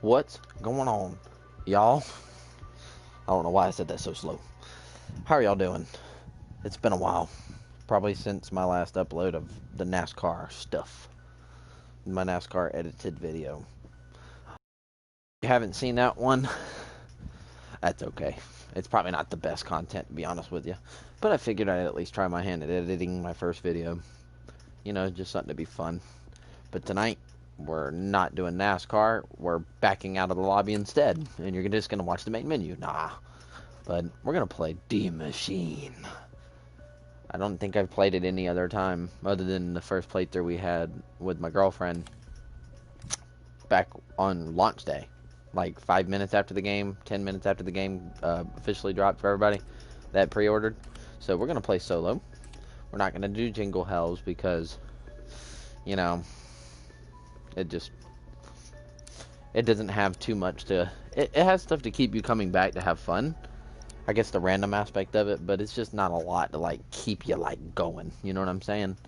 What's going on, y'all? I don't know why I said that so slow. How are y'all doing? It's been a while. Probably since my last upload of the NASCAR stuff. My NASCAR edited video. If you haven't seen that one, that's okay. It's probably not the best content, to be honest with you. But I figured I'd at least try my hand at editing my first video. You know, just something to be fun. But tonight, we're not doing NASCAR. We're backing out of the lobby instead. And you're just going to watch the main menu. Nah. But we're going to play D Machine. I don't think I've played it any other time other than the first playthrough we had with my girlfriend back on launch day. Like 5 minutes after the game, 10 minutes after the game officially dropped for everybody that pre-ordered. So we're going to play solo. We're not going to do Jingle Hells because, you know, it doesn't have too much to... It has stuff to keep you coming back to have fun. I guess the random aspect of it, but it's just not a lot to, like, keep you, like, going. You know what I'm saying?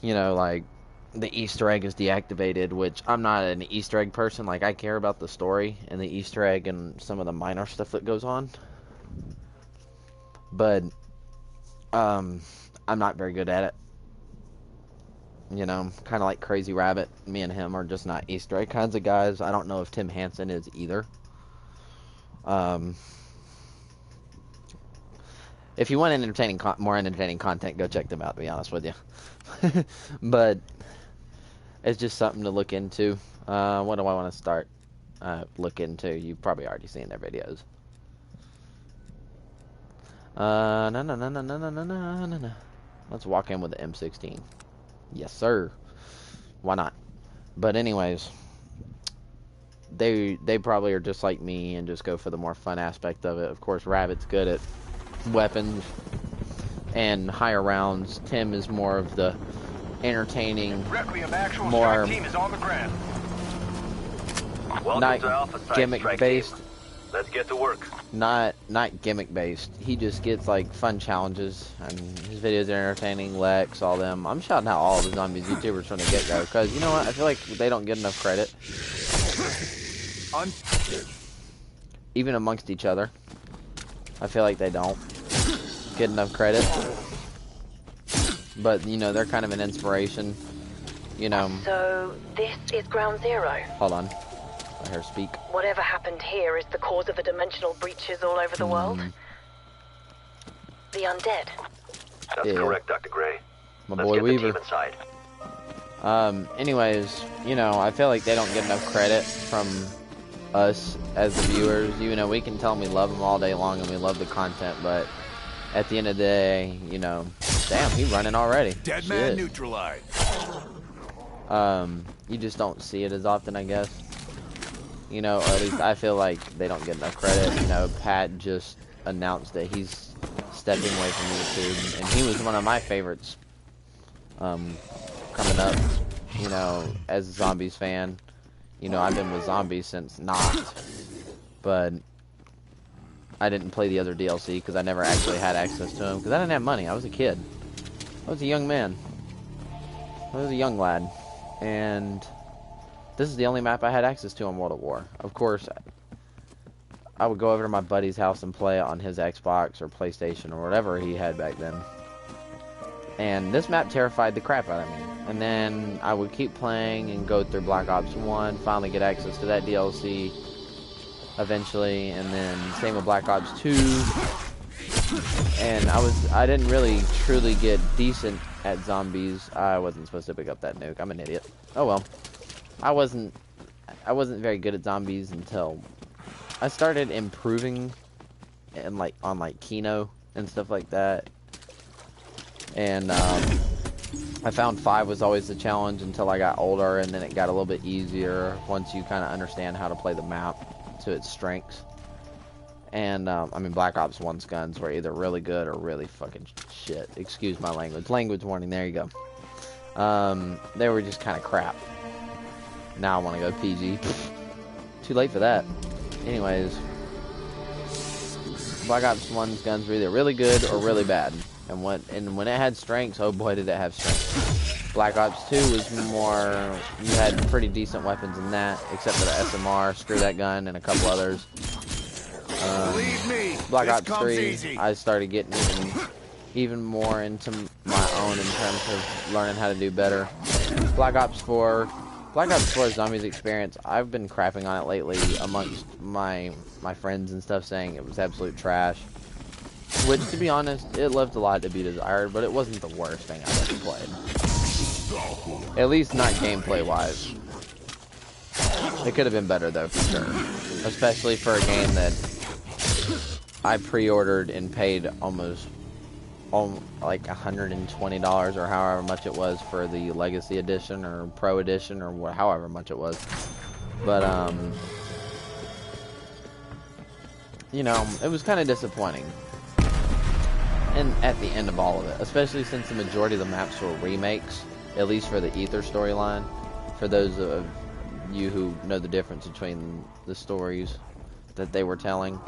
You know, like, the Easter egg is deactivated, which I'm not an Easter egg person. Like, I care about the story and the Easter egg and some of the minor stuff that goes on. But, I'm not very good at it. You know, kind of like Crazy Rabbit. Me and him are just not Easter egg kinds of guys. I don't know if Tim Hansen is either. If you want more entertaining content, go check them out, to be honest with you. But it's just something to look into. What do I want to start? Look into. You've probably already seen their videos. No. Let's walk in with the M16. Yes, sir. Why not? But anyways, they probably are just like me and just go for the more fun aspect of it. Of course, Rabbit's good at weapons and higher rounds. Tim is more of the entertaining, more team is on the ground. not gimmick based. Let's get to work. Not gimmick based. He just gets like fun challenges, and his videos are entertaining. Lex, all them. I'm shouting out all the zombies YouTubers from the get go because you know what? I feel like they don't get enough credit, even amongst each other. I feel like they don't get enough credit, but you know they're kind of an inspiration. You know. So this is Ground Zero. Hold on. Let her speak. Whatever happened here is the cause of the dimensional breaches all over the world. The undead. That's correct, Dr. Gray. My Let's boy get Weaver. the team inside. Anyways, you know, I feel like they don't get enough credit from us as the viewers. You know, we can tell them we love them all day long and we love the content, but at the end of the day, you know, damn, he's running already. Dead man neutralized. You just don't see it as often, I guess. You know, or at least I feel like they don't get enough credit. You know, Pat just announced that he's stepping away from YouTube, and he was one of my favorites coming up, you know, as a Zombies fan. You know, I've been with Zombies since Knocked, but I didn't play the other DLC because I never actually had access to them because I didn't have money. I was a kid. I was a young man. I was a young lad. And this is the only map I had access to on World at War. Of course, I would go over to my buddy's house and play it on his Xbox or PlayStation or whatever he had back then. And this map terrified the crap out of me. And then I would keep playing and go through Black Ops 1, finally get access to that DLC eventually, and then same with Black Ops 2. And I didn't really truly get decent at zombies. I wasn't supposed to pick up that nuke. I'm an idiot. Oh well. I wasn't very good at zombies until I started improving and like on like Kino and stuff like that. And I found 5 was always the challenge until I got older, and then it got a little bit easier once you kind of understand how to play the map to its strengths. And I mean, Black Ops 1's guns were either really good or really fucking shit. Excuse my language. Language warning. There you go. They were just kind of crap. Now I want to go PG. Too late for that. Anyways, Black Ops 1's guns were either really good or really bad. And when it had strengths, oh boy, did it have strength. Black Ops 2 was more, you had pretty decent weapons in that, except for the SMR, screw that gun, and a couple others. Black Ops 3, I started getting even more into my own in terms of learning how to do better. Black Ops 4 Zombies Experience, I've been crapping on it lately amongst my friends and stuff, saying it was absolute trash. Which, to be honest, it left a lot to be desired, but it wasn't the worst thing I've ever played. At least not gameplay-wise. It could have been better, though, for sure. Especially for a game that I pre-ordered and paid almost like $120 or however much it was for the Legacy Edition or Pro Edition or however much it was. But, you know, it was kind of disappointing. And at the end of all of it, especially since the majority of the maps were remakes, at least for the Ether storyline. For those of you who know the difference between the stories that they were telling.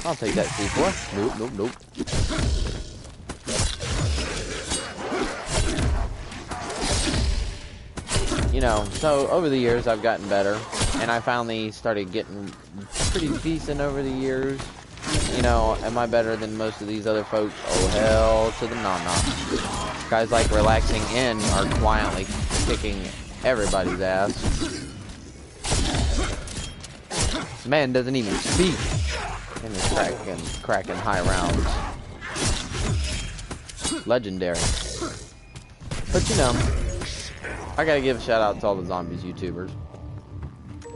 I'll take that C4. Nope, nope, nope. You know, so over the years I've gotten better, and I finally started getting pretty decent over the years. You know, am I better than most of these other folks? Oh, hell to the no-no. Guys like Relaxing In are quietly kicking everybody's ass. This man doesn't even speak. And is cracking high rounds. Legendary. But you know, I gotta give a shout out to all the Zombies YouTubers.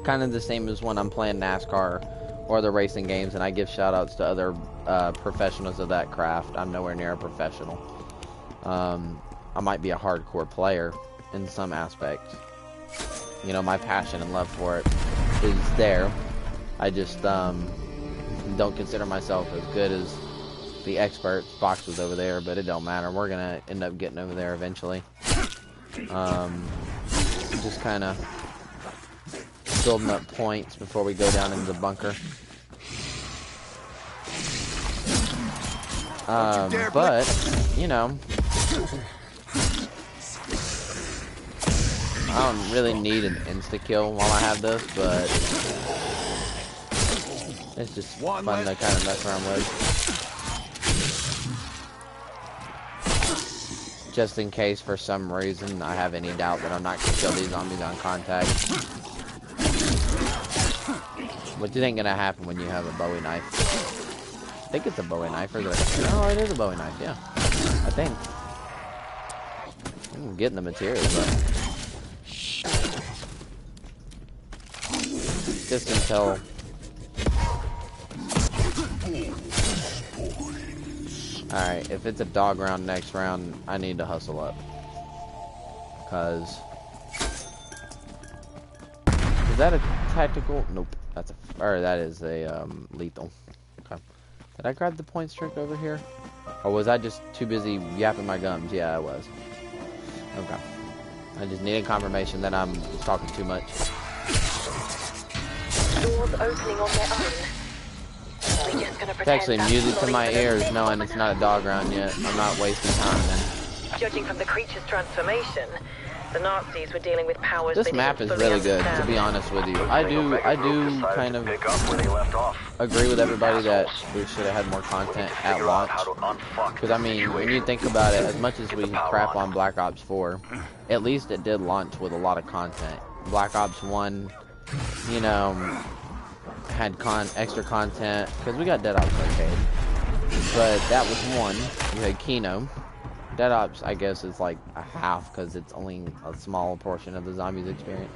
Kind of the same as when I'm playing NASCAR or the racing games, and I give shout outs to other professionals of that craft. I'm nowhere near a professional. I might be a hardcore player in some aspects. You know, my passion and love for it is there. I just don't consider myself as good as the experts. Box was over there, but it don't matter. We're gonna end up getting over there eventually. Just kind of building up points before we go down into the bunker. But you know, I don't really need an insta kill while I have this, but it's just fun to kind of mess around with. Just in case for some reason I have any doubt that I'm not going to kill these zombies on contact. Which ain't going to happen when you have a Bowie knife. I think it's a Bowie knife, or no, it is a Bowie knife, yeah. I think. I'm getting the materials, but just until alright, if it's a dog round next round, I need to hustle up. Cause is that a tactical? Nope. That's a that is a lethal. Okay. Did I grab the point streak over here? Or was I just too busy yapping my gums? Yeah, I was. Okay. I just needed confirmation that I'm talking too much. Doors opening on their own. It's actually music to my ears knowing it's not a dog round yet. I'm not wasting time then. Judging from the creature's transformation, the Nazis were dealing with powers. This map is really good, to be honest with you. I do kind of agree with everybody that we should have had more content at launch. Because I mean, when you think about it, as much as we crap on Black Ops 4, at least it did launch with a lot of content. Black Ops 1, you know, had extra content because we got Dead Ops Arcade, but that was one. You had Kino. Dead Ops, I guess, is like a half because it's only a small portion of the Zombies Experience.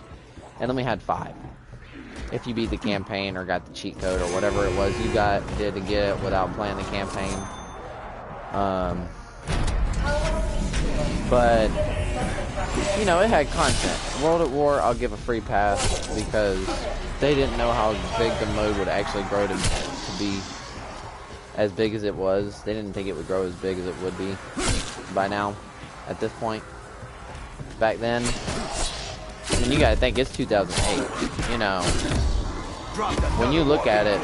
And then we had 5. If you beat the campaign or got the cheat code or whatever it was you did to get it without playing the campaign. But you know, it had content. World at War, I'll give a free pass because they didn't know how big the mode would actually grow to be as big as it was. They didn't think it would grow as big as it would be by now, at this point. Back then, I mean, you gotta think it's 2008, you know. When you look at it,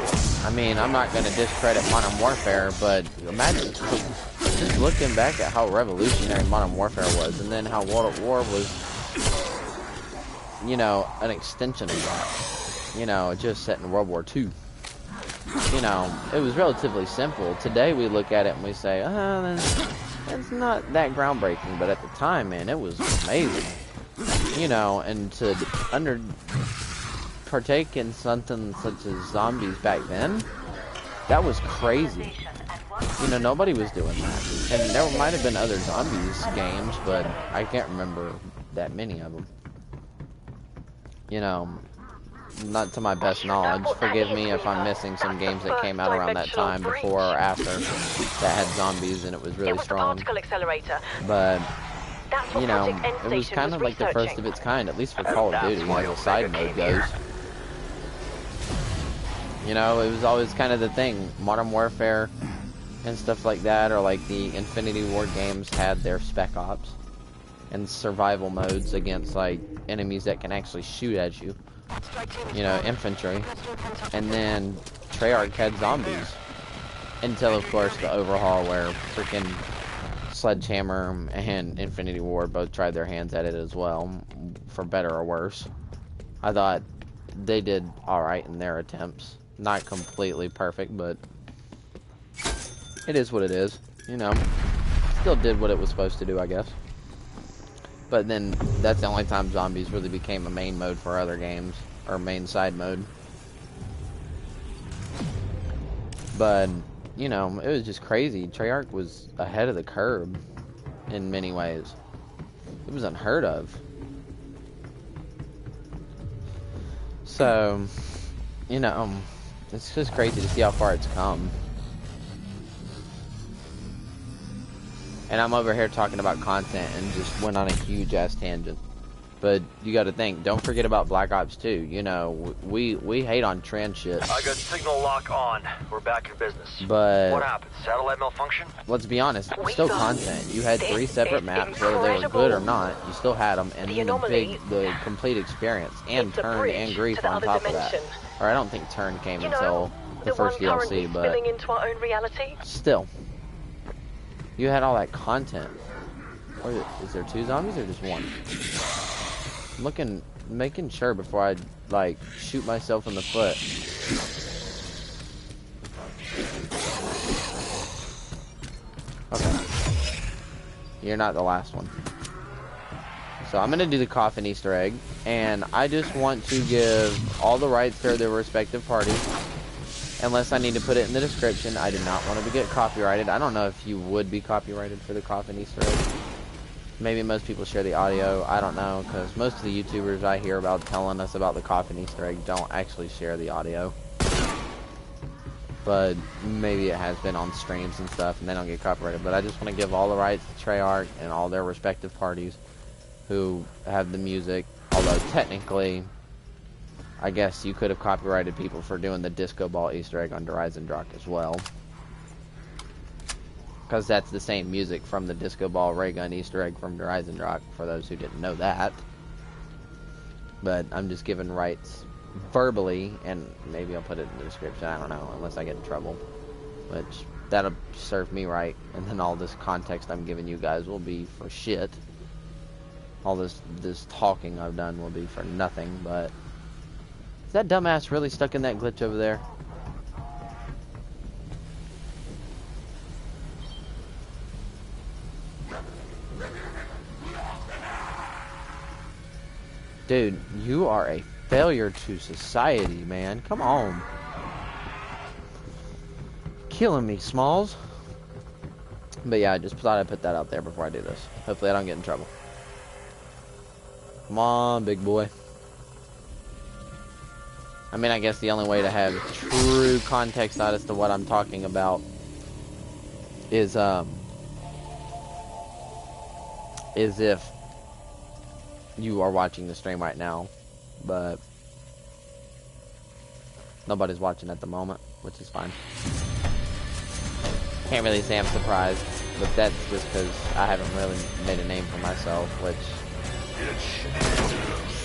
I mean, I'm not going to discredit Modern Warfare, but imagine just looking back at how revolutionary Modern Warfare was, and then how World at War was, you know, an extension of that. You know, just set in World War II. You know, it was relatively simple. Today we look at it and we say, that's not that groundbreaking, but at the time, man, it was amazing. You know, and to partake in something such as zombies back then, that was crazy. You know, nobody was doing that. And there might have been other zombies games, but I can't remember that many of them. You know, not to my best knowledge. Forgive me if I'm missing some games that came out around that time, before or after, that had zombies and it was really strong. But, you know, it was kind of like the first of its kind, at least for Call of Duty, as a side mode goes. You know, it was always kind of the thing. Modern Warfare and stuff like that, or like the Infinity Ward games, had their Spec Ops and survival modes against like enemies that can actually shoot at you. You know, infantry. And then Treyarch had zombies. Until, of course, the overhaul where freaking Sledgehammer and Infinity Ward both tried their hands at it as well, for better or worse. I thought they did alright in their attempts. Not completely perfect, but it is what it is. You know, still did what it was supposed to do, I guess. But then, that's the only time zombies really became a main mode for other games, or main side mode. But, you know, it was just crazy. Treyarch was ahead of the curve in many ways. It was unheard of. So, you know, it's just crazy to see how far it's come. And I'm over here talking about content and just went on a huge ass tangent. But you gotta think, don't forget about Black Ops 2. You know, we hate on trend shit. I got signal lock on. We're back in business. But what happened? Satellite malfunction? Let's be honest, it's still content. You had 3 separate maps, whether they were good or not. You still had them, and then the complete experience, and Turn and Grief on top of that. Or I don't think Turn came until the first DLC, but still, you had all that content. Or is there 2 zombies or just 1? I'm making sure before I, like, shoot myself in the foot. Okay. You're not the last one. So I'm gonna do the coffin Easter egg, and I just want to give all the rights to their respective parties. Unless I need to put it in the description. I did not want it to get copyrighted. I don't know if you would be copyrighted for the coffin Easter egg. Maybe most people share the audio. I don't know, because most of the YouTubers I hear about telling us about the coffin Easter egg don't actually share the audio. But maybe it has been on streams and stuff, and they don't get copyrighted. But I just want to give all the rights to Treyarch and all their respective parties who have the music. Although technically, I guess you could have copyrighted people for doing the Disco Ball Easter egg on Horizon Rock as well. Because that's the same music from the Disco Ball Ray Gun Easter egg from Horizon Rock, for those who didn't know that. But I'm just giving rights verbally, and maybe I'll put it in the description, I don't know, unless I get in trouble. Which, that'll serve me right, and then all this context I'm giving you guys will be for shit. All this talking I've done will be for nothing, but... Is that dumbass really stuck in that glitch over there? Dude, you are a failure to society, man. Come on. Killing me, Smalls. But yeah, I just thought I'd put that out there before I do this. Hopefully I don't get in trouble. Come on, big boy. I mean, I guess the only way to have true context as to what I'm talking about is if you are watching the stream right now, but nobody's watching at the moment, which is fine. Can't really say I'm surprised, but that's just because I haven't really made a name for myself, which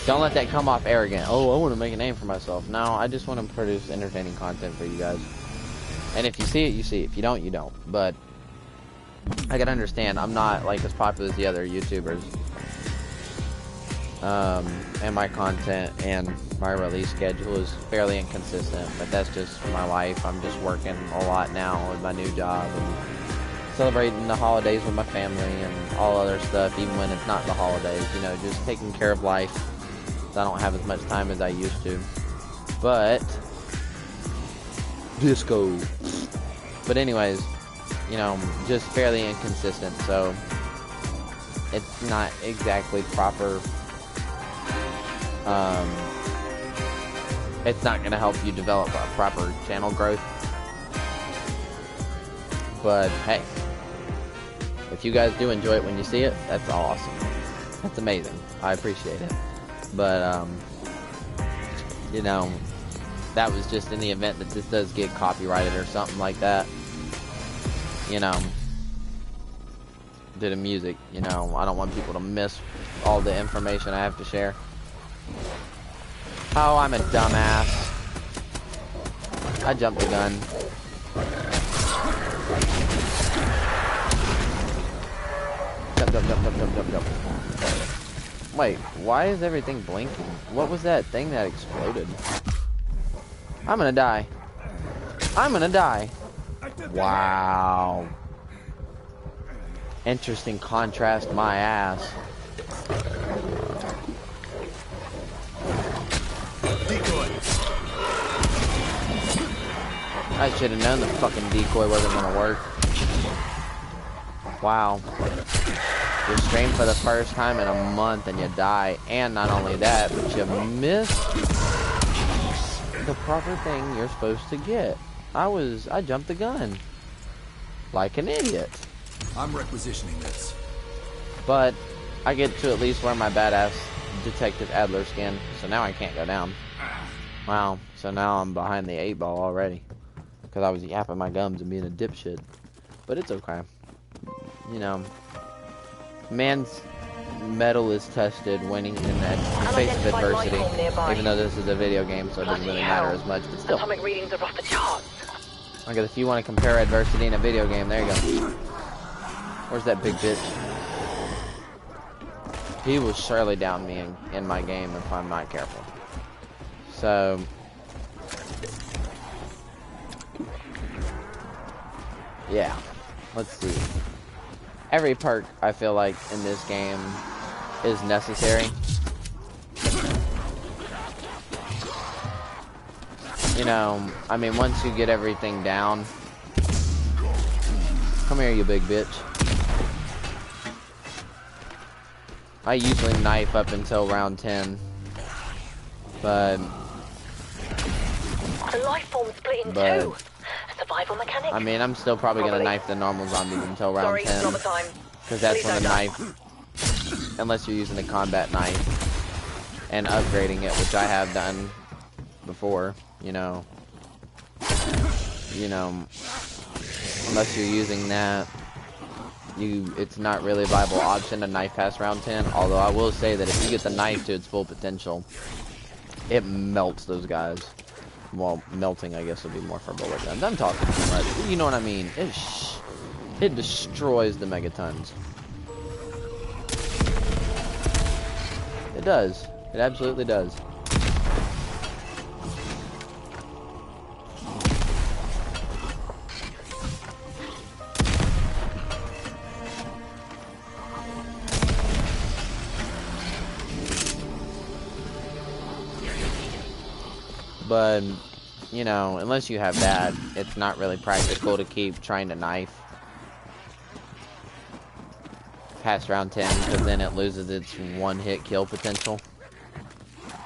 Don't let that come off arrogant. Oh, I want to make a name for myself. No, I just want to produce entertaining content for you guys. And if you see it, you see it. If you don't, you don't. But I can understand. I'm not like as popular as the other YouTubers. And my content and my release schedule is fairly inconsistent. But that's just my life. I'm just working a lot now with my new job and celebrating the holidays with my family and all other stuff, even when it's not the holidays. You know, just taking care of life. I don't have as much time as I used to. But disco. But anyways, you know, just fairly inconsistent, so it's not exactly proper. It's not gonna help you develop a proper channel growth. But hey, if you guys do enjoy it when you see it, that's awesome. That's amazing. I appreciate it. But you know, that was just in the event that this does get copyrighted or something like that. You know, due to music, you know, I don't want people to miss all the information I have to share. Oh, I'm a dumbass. I jumped the gun. Jump. Wait, why is everything blinking? What was that thing that exploded? I'm gonna die. I'm gonna die. Wow. Interesting contrast, my ass. Decoy. I should have known the fucking decoy wasn't gonna work. Wow. You stream for the first time in a month and you die, and not only that, but you miss the proper thing you're supposed to get. I jumped the gun. Like an idiot. I'm requisitioning this. But I get to at least wear my badass Detective Adler skin, so now I can't go down. Wow, so now I'm behind the 8-ball already. Because I was yapping my gums and being a dipshit. But it's okay. You know, man's metal is tested winning in the face of adversity. Even though this is a video game, so it doesn't really matter as much, but still. Atomic readings are off the charts. I guess if you want to compare adversity in a video game, there you go. Where's that big bitch? He will surely down me in my game if I'm not careful. So yeah, let's see. Every perk I feel like in this game is necessary. You know, I mean, once you get everything down. Come here, you big bitch. I usually knife up until round 10. But The life form split in two. A survival mechanic. I mean, I'm still probably gonna knife the normal zombies until round Sorry, 10. not the time. Because that's Please when the don't knife, unless you're using a combat knife and upgrading it, which I have done before, you know, unless you're using that, it's not really a viable option to knife past round 10. Although I will say that if you get the knife to its full potential, it melts those guys. Well, melting, I guess, would be more for bullet guns. I'm talking too much. You know what I mean? It destroys the megatons. It does. It absolutely does. But, you know, unless you have that, it's not really practical to keep trying to knife past round 10, because then it loses its one-hit kill potential.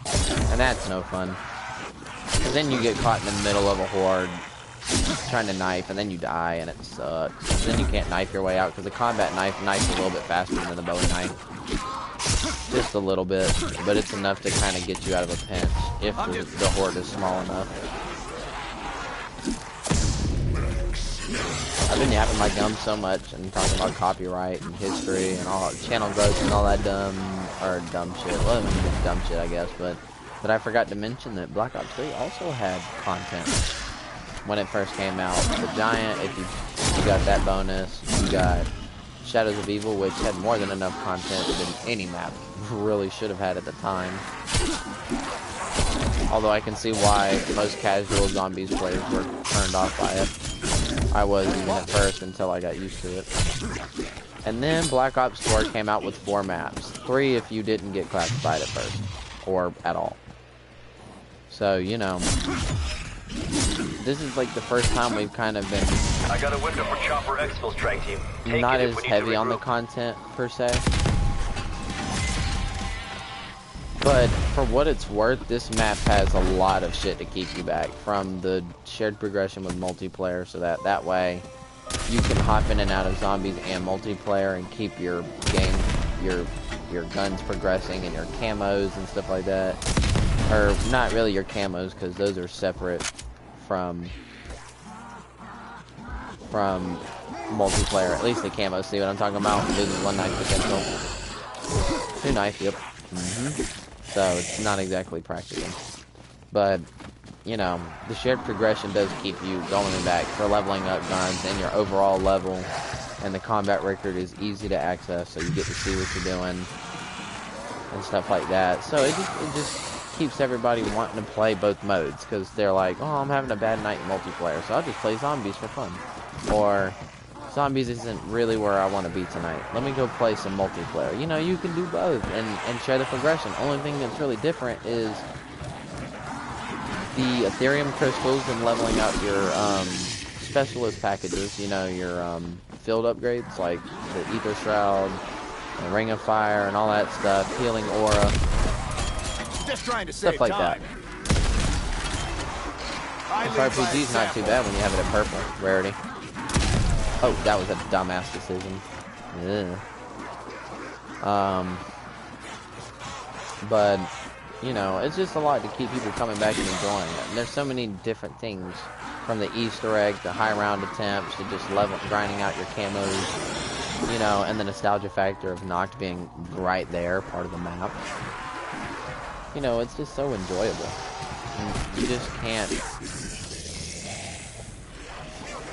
And that's no fun. Because then you get caught in the middle of a horde trying to knife, and then you die, and it sucks. Then you can't knife your way out, because the combat knife's a little bit faster than the Bowie knife. Just a little bit, but it's enough to kind of get you out of a pinch, if the horde is small enough. I've been yapping my gum so much and talking about copyright and history and all channel growth and all that dumb shit. Well, dumb shit, I guess, but I forgot to mention that Black Ops 3 also had content when it first came out. The Giant, if you got that bonus, you got Shadows of Evil, which had more than enough content than any map really should have had at the time. Although I can see why most casual zombies players were turned off by it. I was even at first until I got used to it. And then Black Ops 4 came out with 4 maps. 3 if you didn't get classified at first. Or at all. So, you know, this is like the first time we've kind of been... I got a window for Chopper Exfil strike team. Take not it as if we need heavy to on the regroup. content, per se. But for what it's worth, this map has a lot of shit to keep you back. From the shared progression with multiplayer, so that way you can hop in and out of zombies and multiplayer and keep your game, your guns progressing and your camos and stuff like that. Or not really your camos, because those are separate from multiplayer. At least the camos. See what I'm talking about? Loses 1 knife potential. 2 knife, yep. So it's not exactly practical. But, you know, the shared progression does keep you going back for leveling up guns and your overall level. And the combat record is easy to access, so you get to see what you're doing and stuff like that. So it just keeps everybody wanting to play both modes, because they're like, oh, I'm having a bad night in multiplayer, so I'll just play zombies for fun. Or, zombies isn't really where I want to be tonight. Let me go play some multiplayer. You know, you can do both and share the progression. Only thing that's really different is the Ethereum crystals and leveling up your specialist packages. You know, your field upgrades like the Ether Shroud, the Ring of Fire, and all that stuff. Healing Aura. Just trying to save Stuff like time. that. This RPG's not too bad when you have it at purple rarity. Oh, that was a dumbass decision. Ugh. But, you know, it's just a lot to keep people coming back and enjoying it. And there's so many different things, from the Easter egg to high round attempts to just grinding out your camos, you know, and the nostalgia factor of Noct being right there, part of the map. You know, it's just so enjoyable. And you just can't...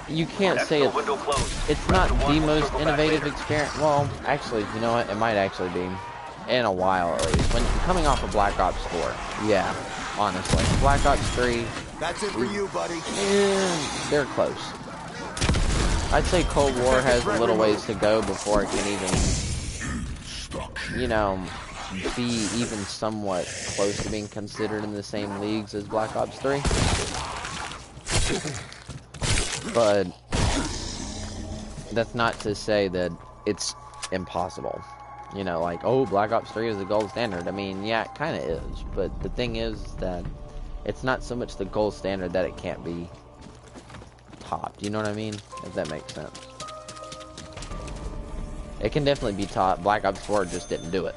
You can't say Exfil window closed. it's not Round the one, we'll most circle back innovative later. experience. Well, actually, you know what? It might actually be. In a while, at least. When coming off of Black Ops 4. Yeah, honestly. Black Ops 3, That's it for you, buddy. they're close. I'd say Cold War has a little ways to go before it can even, you know, be even somewhat close to being considered in the same leagues as Black Ops 3. But that's not to say that it's impossible. You know, like, oh, Black Ops 3 is the gold standard. I mean, yeah, it kind of is. But the thing is that it's not so much the gold standard that it can't be topped. You know what I mean? If that makes sense. It can definitely be topped. Black Ops 4 just didn't do it.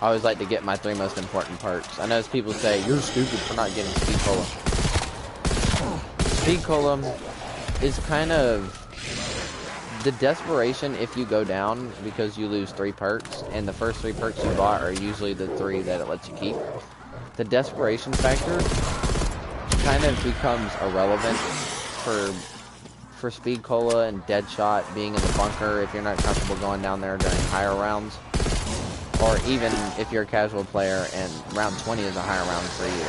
I always like to get my 3 most important perks. I know people say, you're stupid for not getting Speed Cola. Speed Cola is kind of the desperation if you go down because you lose 3 perks, and the first 3 perks you bought are usually the 3 that it lets you keep. The desperation factor kind of becomes irrelevant for Speed Cola and Deadshot being in the bunker if you're not comfortable going down there during higher rounds. Or even if you're a casual player and round 20 is a higher round for you.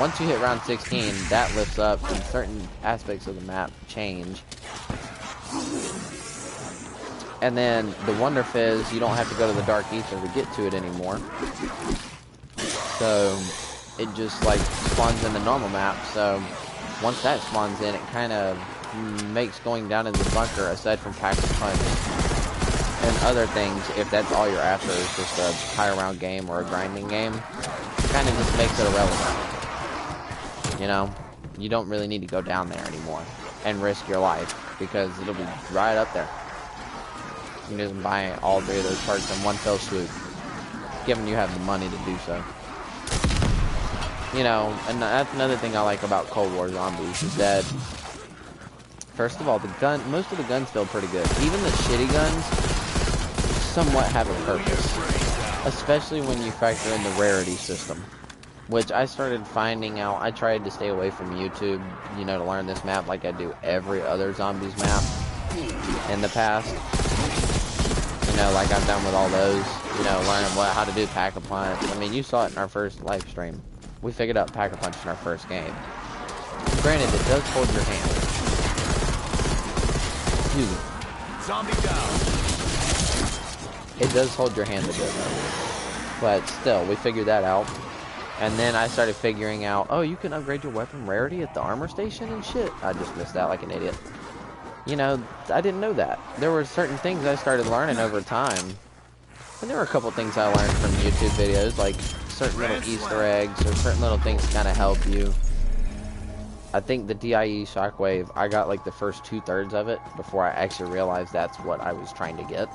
Once you hit round 16, that lifts up and certain aspects of the map change. And then the Wonder Fizz, you don't have to go to the Dark Ether to get to it anymore. So it just like spawns in the normal map. So once that spawns in, it kind of makes going down in the bunker, aside from Pack a Punch and other things, if that's all you're after is just a higher round game or a grinding game, kind of just makes it irrelevant. You know, you don't really need to go down there anymore and risk your life, because it'll be right up there. You can just buy all 3 of those perks in one fell swoop, given you have the money to do so. You know, and that's another thing I like about Cold War Zombies, is that First of all, most of the guns feel pretty good. Even the shitty guns somewhat have a purpose. Especially when you factor in the rarity system. Which I started finding out. I tried to stay away from YouTube, you know, to learn this map like I do every other Zombies map in the past. You know, like I've done with all those. You know, learning how to do Pack-a-Punch. I mean, you saw it in our first live stream. We figured out Pack-a-Punch in our first game. Granted, it does hold your hand. Excuse me. Zombie down. It does hold your hand a bit, though. But still, we figured that out. And then I started figuring out, oh, you can upgrade your weapon rarity at the armor station and shit. I just missed out like an idiot. You know, I didn't know that. There were certain things I started learning over time. And there were a couple things I learned from YouTube videos, like certain little Easter eggs or certain little things to kind of help you. I think the DIE Shockwave, I got like the first 2/3 of it before I actually realized that's what I was trying to get.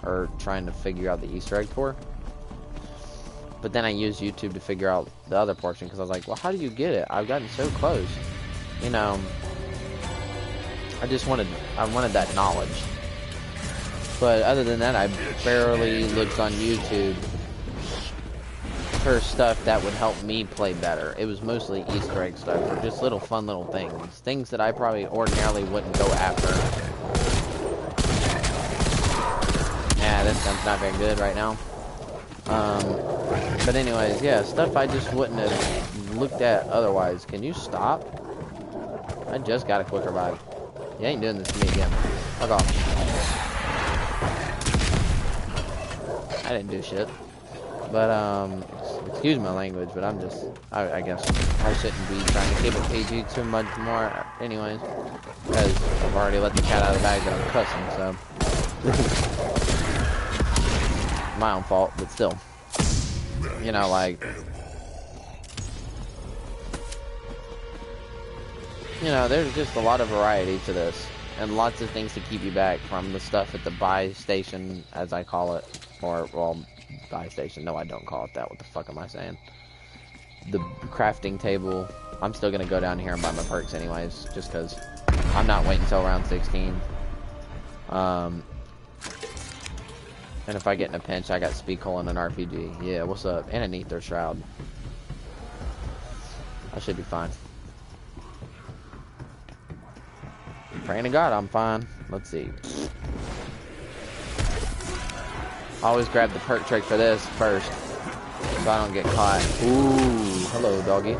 Or trying to figure out the Easter egg for. But then I used YouTube to figure out the other portion because I was like, well, how do you get it? I've gotten so close. You know, I wanted that knowledge. But other than that, I barely looked on YouTube for stuff that would help me play better. It was mostly Easter egg stuff or just little fun little things. Things that I probably ordinarily wouldn't go after. Yeah, this gun's not very good right now. But anyways, yeah, stuff I just wouldn't have looked at otherwise. Can you stop? I just got a quick revive. You ain't doing this to me again. Fuck off. I didn't do shit. But, excuse my language, but I'm just, I guess I shouldn't be trying to keep it PG too much more anyways. Because I've already let the cat out of the bag that I'm cussing, so. My own fault, but still. You know, like, you know, there's just a lot of variety to this, and lots of things to keep you back from the stuff at the buy station, as I call it, or, well, buy station, no, I don't call it that, what the fuck am I saying? The crafting table. I'm still gonna go down here and buy my perks anyways, just because I'm not waiting until round 16. And if I get in a pinch, I got Speed Coal and an RPG. Yeah, what's up? And an Ether Shroud. I should be fine. Praying to God I'm fine. Let's see. Always grab the perk trick for this first, so I don't get caught. Ooh, hello, doggy.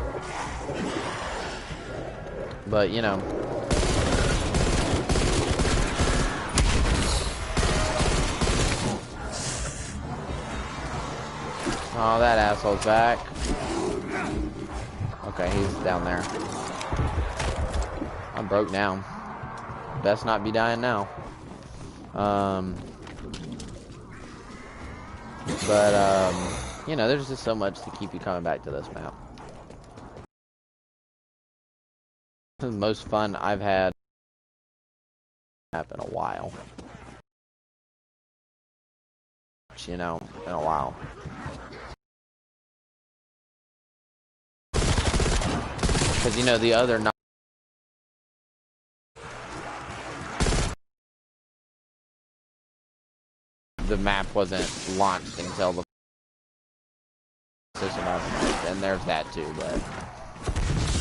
But, you know. Oh, that asshole's back. Okay, he's down there. I'm broke now. Best not be dying now. You know, there's just so much to keep you coming back to this map. The most fun I've had in a while. You know, in a while. Because, you know, the other night, the map wasn't launched until the system update, and there's that too, but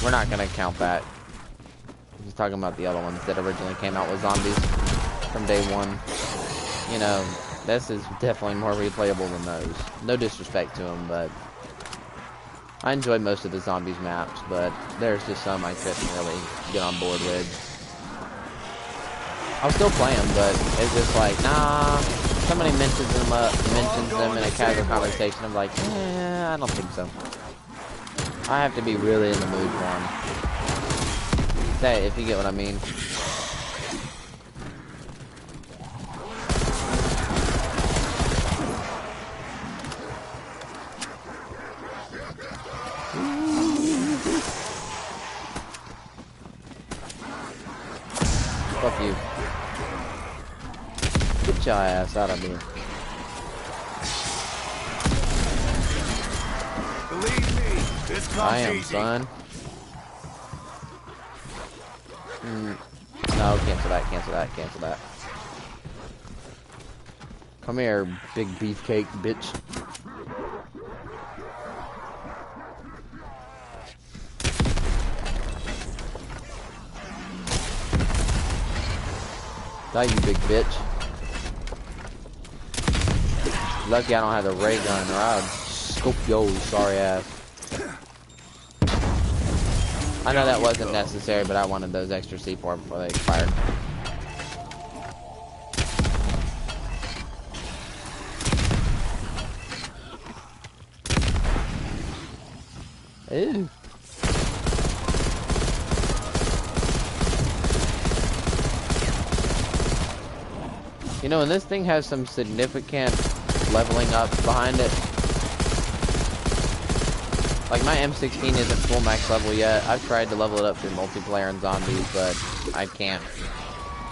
we're not going to count that. I'm just talking about the other ones that originally came out with zombies from day one. You know, this is definitely more replayable than those. No disrespect to them, but I enjoy most of the zombies maps, but there's just some I couldn't really get on board with. I'll still play them, but it's just like, nah. Somebody mentions them in a casual conversation. I'm like, I don't think so. I have to be really in the mood for them. Say, if you get what I mean. Fuck you. Get your ass out of here. Believe me, this comes I am, easy. son. No, cancel that, cancel that, cancel that. Come here, big beefcake, bitch. Die, you big bitch. Lucky I don't have the ray gun, or I'd scope yo sorry ass. I know that wasn't necessary, but I wanted those extra C4 before they expired. Ew. You know, and this thing has some significant leveling up behind it. Like, my M16 isn't full max level yet. I've tried to level it up through multiplayer and zombies, but I can't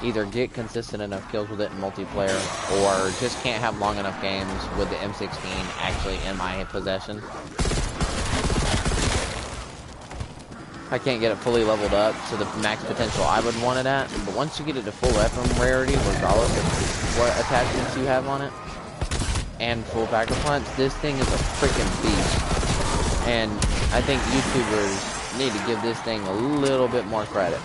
either get consistent enough kills with it in multiplayer, or just can't have long enough games with the M16 actually in my possession. I can't get it fully leveled up to the max potential I would want it at, but once you get it to full weapon rarity, regardless of what attachments you have on it, and full pack of punch, this thing is a freaking beast. And I think YouTubers need to give this thing a little bit more credit,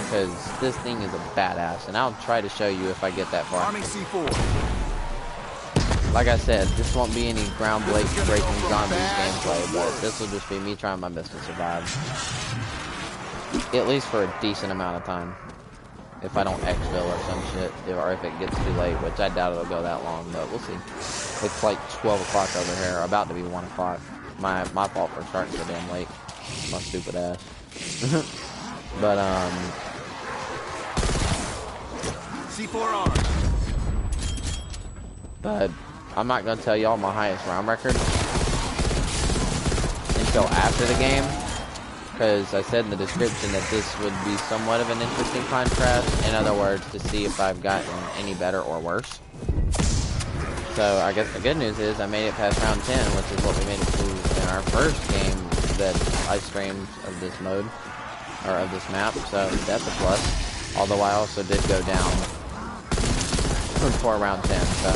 because this thing is a badass, and I'll try to show you if I get that far. Arming C4. Like I said, this won't be any breaking zombies gameplay, but this will just be me trying my best to survive. At least for a decent amount of time. If I don't exfil or some shit, or if it gets too late, which I doubt it'll go that long, but we'll see. It's like 12 o'clock over here, about to be 1 o'clock. My fault for starting so damn late. My stupid ass. But, C4 armed. But I'm not going to tell y'all my highest round record until after the game, because I said in the description that this would be somewhat of an interesting contrast. In other words, to see if I've gotten any better or worse. So I guess the good news is I made it past round 10, which is what we made it to in our first game that I streamed of this mode, or of this map, so that's a plus. Although I also did go down for round 10, so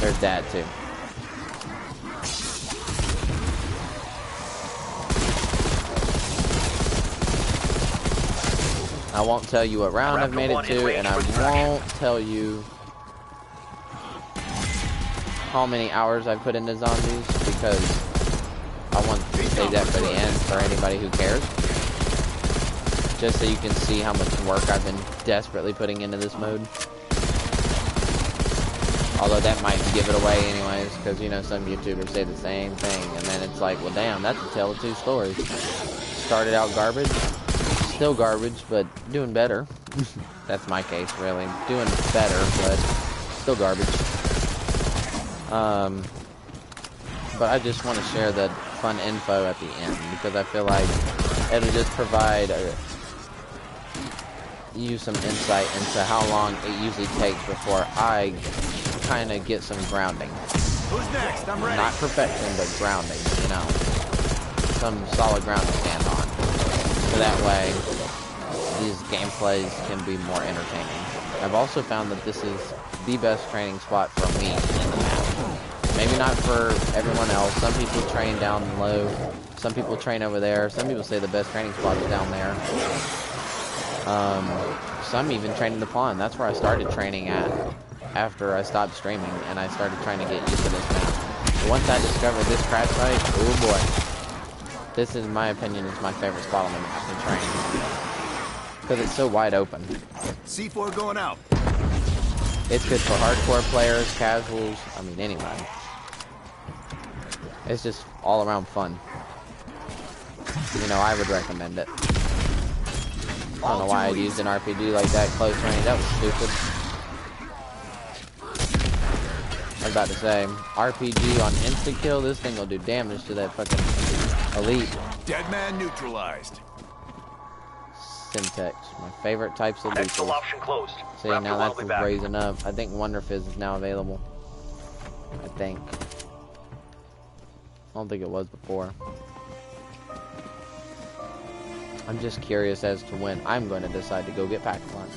there's that too. I won't tell you what round I've made it to, and I won't tell you how many hours I've put into zombies, because I want to save that for the end for anybody who cares. Just so you can see how much work I've been desperately putting into this mode. Although that might give it away anyways, because, you know, some YouTubers say the same thing, and then it's like, well, damn, that's a tale of two stories. Started out garbage, still garbage, but doing better. That's my case, really. Doing better, but still garbage. But I just want to share the fun info at the end, because I feel like it'll just provide you some insight into how long it usually takes before I kind of get some grounding. Who's next? I'm ready. Not perfection, but grounding, you know. Some solid ground to stand on. So that way, these gameplays can be more entertaining. I've also found that this is the best training spot for me in the map. Maybe not for everyone else. Some people train down low. Some people train over there. Some people say the best training spot is down there. Some even train in the pond. That's where I started training at after I stopped streaming, and I started trying to get used to this map. But once I discovered this crash site, oh boy. This, in my opinion, is my favorite spot on the map to train. Because it's so wide open. C4 going out. It's good for hardcore players, casuals, I mean anybody. It's just all around fun. You know, I would recommend it. I don't know why I'd used an RPG like that close range. That was stupid. I was about to say, RPG on insta-kill, this thing will do damage to that fucking elite. Dead man neutralized. Syntax, my favorite types of Exfil lethals. option closed. See, Raptor now will that's be back. raising up. I think Wonder Fizz is now available. I think. I don't think it was before. I'm just curious as to when I'm going to decide to go get pack lunch.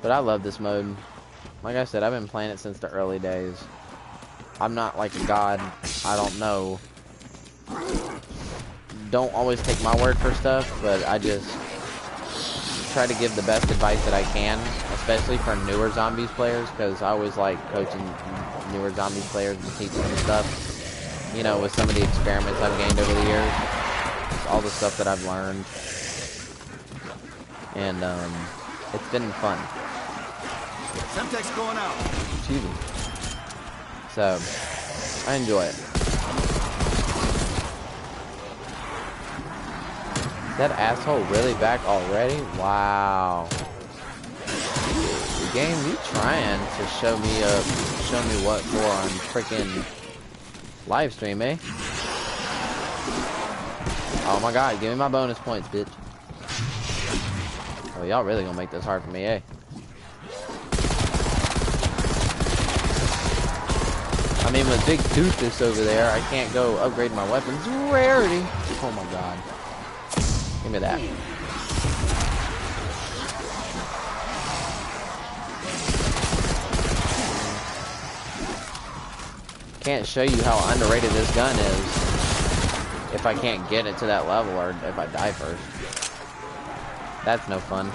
But I love this mode. Like I said, I've been playing it since the early days. I'm not like a god. I don't know. Don't always take my word for stuff, but I just try to give the best advice that I can, especially for newer Zombies players, because I always like coaching newer Zombies players and teaching them stuff. You know, with some of the experiments I've gained over the years, all the stuff that I've learned, and it's been fun. Semtex going out. Excuse me. So, I enjoy it. Is that asshole really back already? Wow. The game, you trying to show me what for on freaking live stream, eh? Oh my god, give me my bonus points, bitch. Oh, y'all really gonna make this hard for me, eh? I mean, with Big Doofus over there, I can't go upgrade my weapons. Rarity. Oh my god. Give me that. Can't show you how underrated this gun is if I can't get it to that level or if I die first. That's no fun.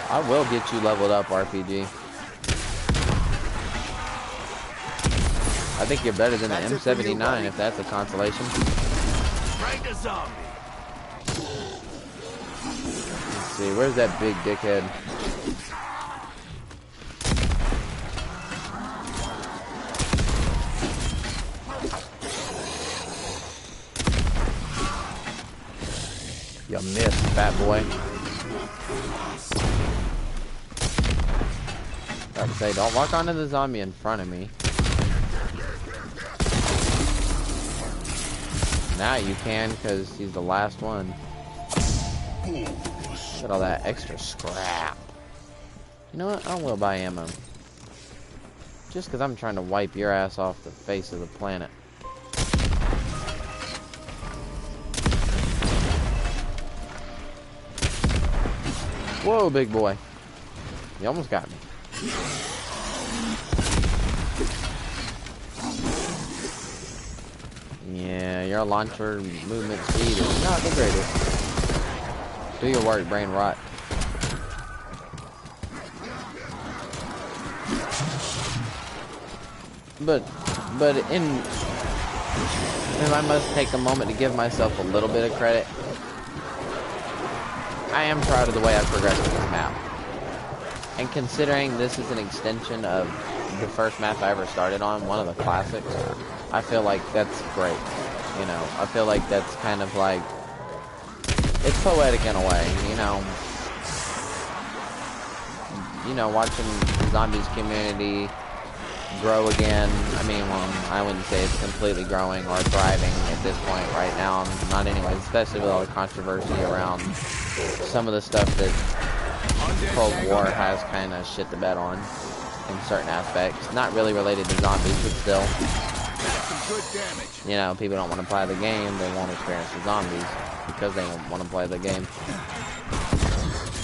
I will get you leveled up, RPG. I think you're better than the M79 if that's a consolation. Right to zombie. Let's see, where's that big dickhead? You missed, fat boy. I would say, don't walk onto the zombie in front of me. Now you can, because he's the last one. Look at all that extra scrap. You know what? I will buy ammo. Just because I'm trying to wipe your ass off the face of the planet. Whoa, big boy. You almost got me. Yeah, your launcher movement speed is not the greatest. Do your work, brain rot. But if I must take a moment to give myself a little bit of credit, I am proud of the way I've progressed with this map. And considering this is an extension of the first map I ever started on, one of the classics, I feel like that's great. You know, I feel like that's kind of like, it's poetic in a way, you know. You know, watching the Zombies community grow again. I mean, well, I wouldn't say it's completely growing or thriving at this point right now. Not anyways, especially with all the controversy around some of the stuff that Cold War has kind of shit the bed on in certain aspects. Not really related to zombies, but still. You know, people don't want to play the game, they won't experience the zombies because they don't want to play the game.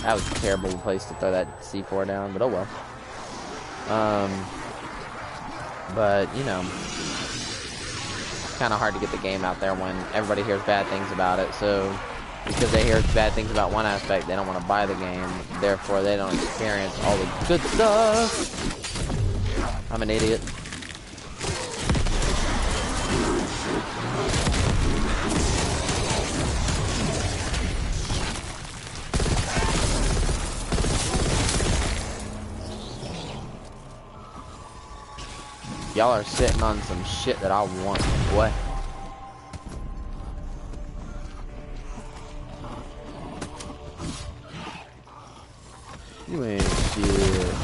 That was a terrible place to throw that C4 down, but oh well. But, you know, it's kind of hard to get the game out there when everybody hears bad things about it, so because they hear bad things about one aspect, they don't want to buy the game, therefore they don't experience all the good stuff. I'm an idiot. Y'all are sitting on some shit that I want, boy. You ain't shit.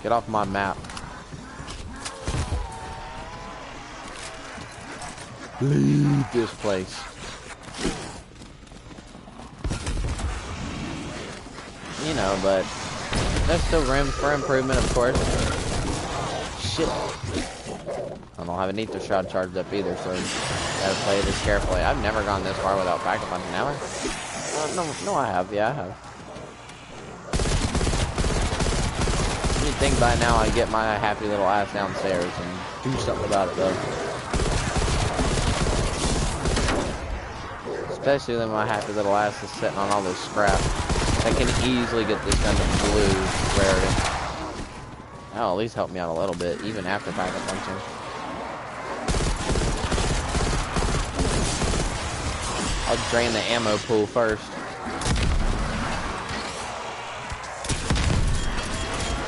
Get off my map. Leave this place. you know, but there's still room for improvement, of course. Shit. I don't have an ether shroud charged up either, so gotta play this carefully. I've never gone this far without backup hunting, have I? No, I have. Yeah, I have. You'd think by now I'd get my happy little ass downstairs and do something about it, though. Especially when my happy little ass is sitting on all this scrap. I can easily get this gun to blue rarity. That'll at least help me out a little bit, even after backup punching. I'll drain the ammo pool first.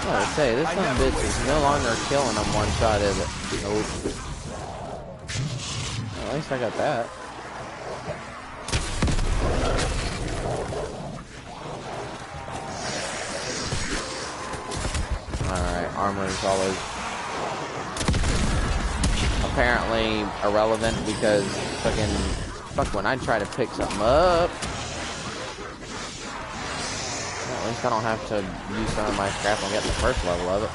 Oh, I say, this son of a bitch is no longer killing them one shot, is it? Nope. Well, at least I got that. Alright, armor is always apparently irrelevant because fuck when I try to pick something up. Well, at least I don't have to use some of my scrap and get the first level of it.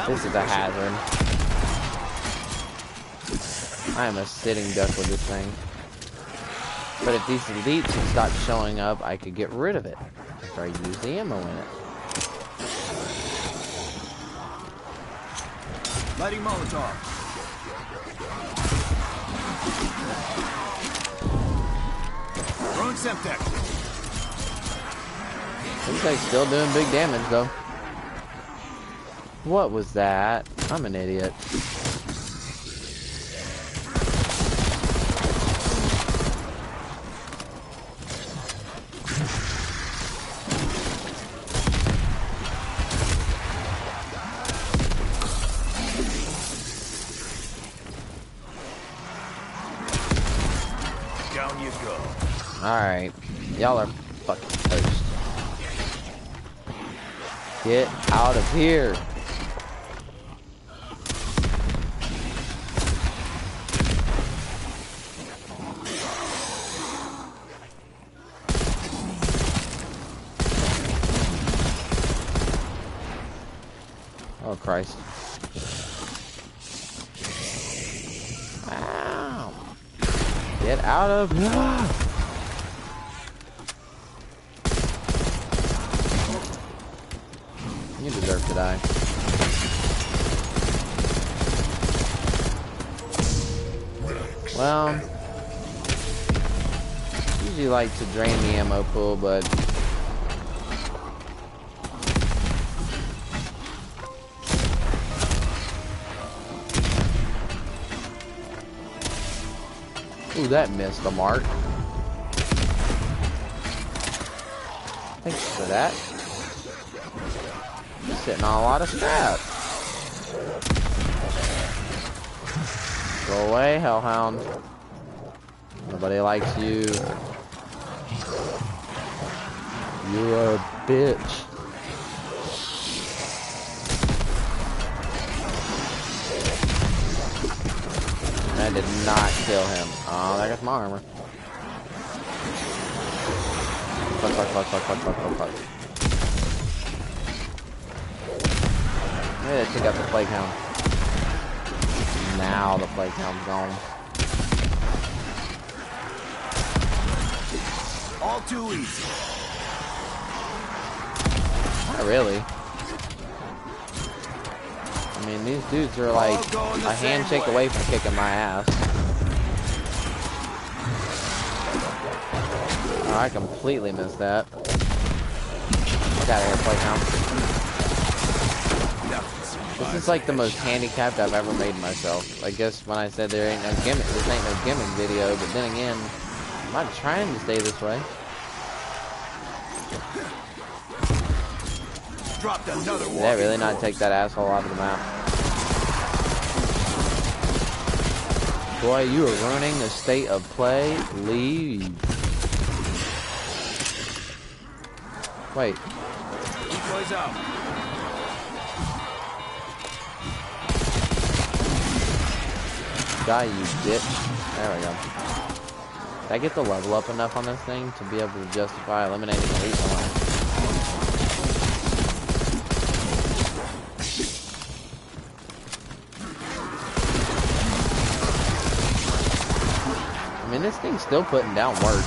This is a hazard. I am a sitting duck with this thing. But if these elites would stop showing up, I could get rid of it after I use the ammo in it. Lighting Molotov. Throwing Semtex. Looks like still doing big damage though. What was that? I'm an idiot. Down you go. Alright. Y'all are fucking toast. Get out of here. Oh Christ. Ow. Get out of here. You deserve to die. Well, usually like to drain the ammo pool, but ooh, that missed the mark. Thanks for that. Sitting on a lot of scrap. Go away, Hellhound. Nobody likes you. You're a bitch. That did not kill him. Oh, there goes my armor. Fuck, fuck, fuck, fuck, fuck, fuck, fuck, fuck. Yeah, took out the Plague Hound. Now the Plague Hound's gone. All too easy. Not really. I mean, these dudes are like a handshake away from kicking my ass. Oh, I completely missed that. Get out of here, Plague Hound. This is like the most handicapped I've ever made myself. I guess when I said there ain't no gimmick, this ain't no gimmick video, but then again, I'm not trying to stay this way. Dropped another one. Did that really not take that asshole out of the map? Boy, you are ruining the state of play. Leave. Wait. Decoys out. Die, you bitch. There we go. I get the level up enough on this thing to be able to justify eliminating elite one. I mean, this thing's still putting down work.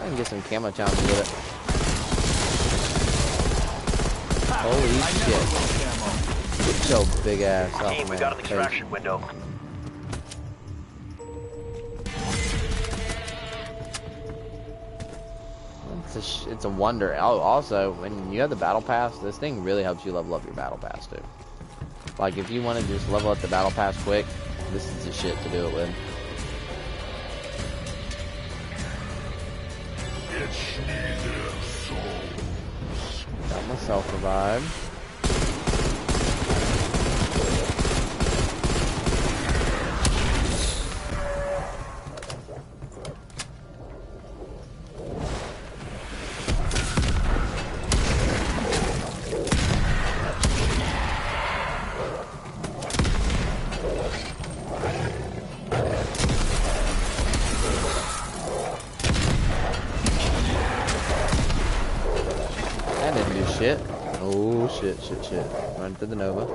I can get some camo challenges with it. Holy shit. Get your big ass off, Team, we man. got an extraction window. It's a wonder. Oh, also, when you have the battle pass, this thing really helps you level up your battle pass too. Like, if you want to just level up the battle pass quick, this is the shit to do it with. Got myself revived. Shit. Oh, shit. Run to the Nova.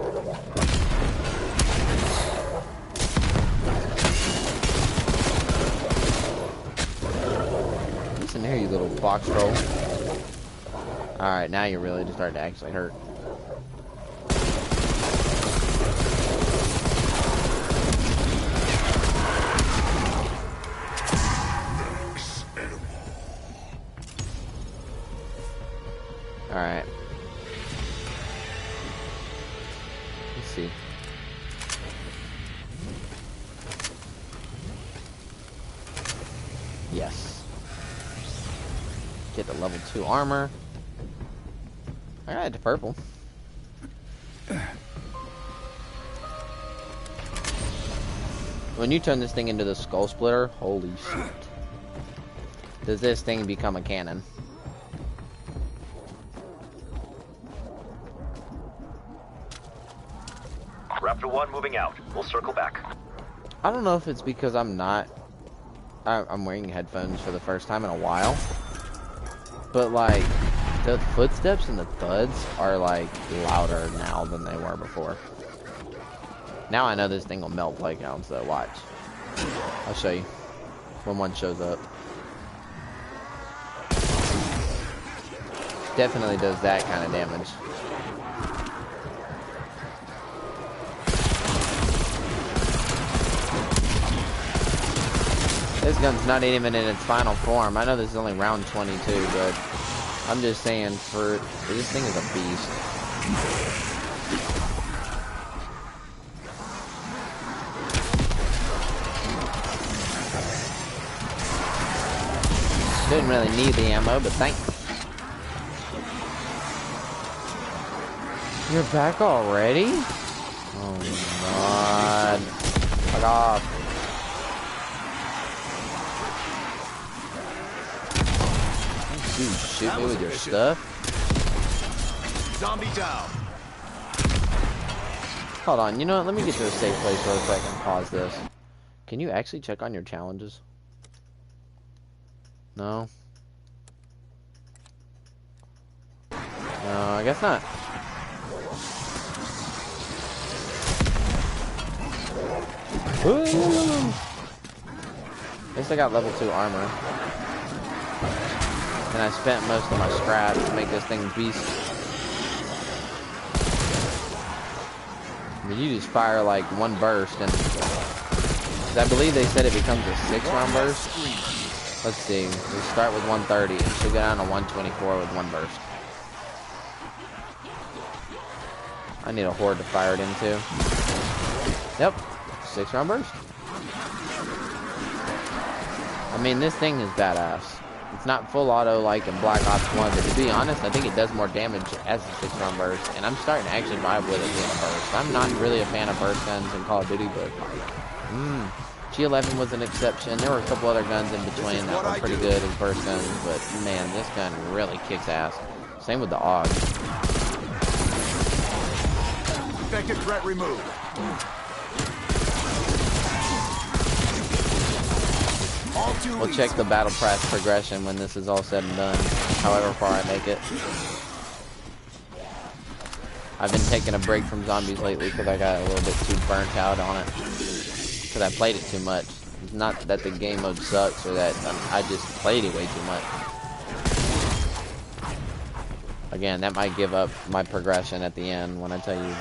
Listen here, you little box troll. Alright, now you're really just starting to actually hurt. Alright. Let's see. Yes. Get the level 2 armor. Alright, to purple. When you turn this thing into the skull splitter, holy shit. Does this thing become a cannon? Raptor 1 moving out. We'll circle back. I don't know if it's because I'm wearing headphones for the first time in a while. But like, the footsteps and the thuds are like louder now than they were before. Now I know this thing will melt playgrounds though, watch. I'll show you when one shows up. Definitely does that kind of damage. This gun's not even in its final form. I know this is only round 22, but I'm just saying, this thing is a beast. Didn't really need the ammo, but thanks. You're back already? Oh my god. Fuck off. You shoot me with your stuff? Zombie down. Hold on, you know what? Let me get to a safe place real quick and pause this. Can you actually check on your challenges? No? No, I guess not. Ooh. At least I got level 2 armor. And I spent most of my scraps to make this thing beast. I mean, you just fire like one burst, and I believe they said it becomes a 6-round burst. Let's see. We start with 130, and she'll go down to 124 with one burst. I need a horde to fire it into. Yep, 6-round burst. I mean, this thing is badass. It's not full auto like in Black Ops 1, but to be honest, I think it does more damage as a 6-round burst, and I'm starting to actually vibe with it being a burst. I'm not really a fan of burst guns in Call of Duty, but G11 was an exception. There were a couple other guns in between that were pretty good as burst guns, but man, this gun really kicks ass. Same with the AUG. Infected threat removed. All too We'll easy. check the battle pass progression when this is all said and done, however far I make it. I've been taking a break from zombies lately because I got a little bit too burnt out on it. Because I played it too much. It's not that the game mode sucks or that I just played it way too much. Again, that might give up my progression at the end when I tell you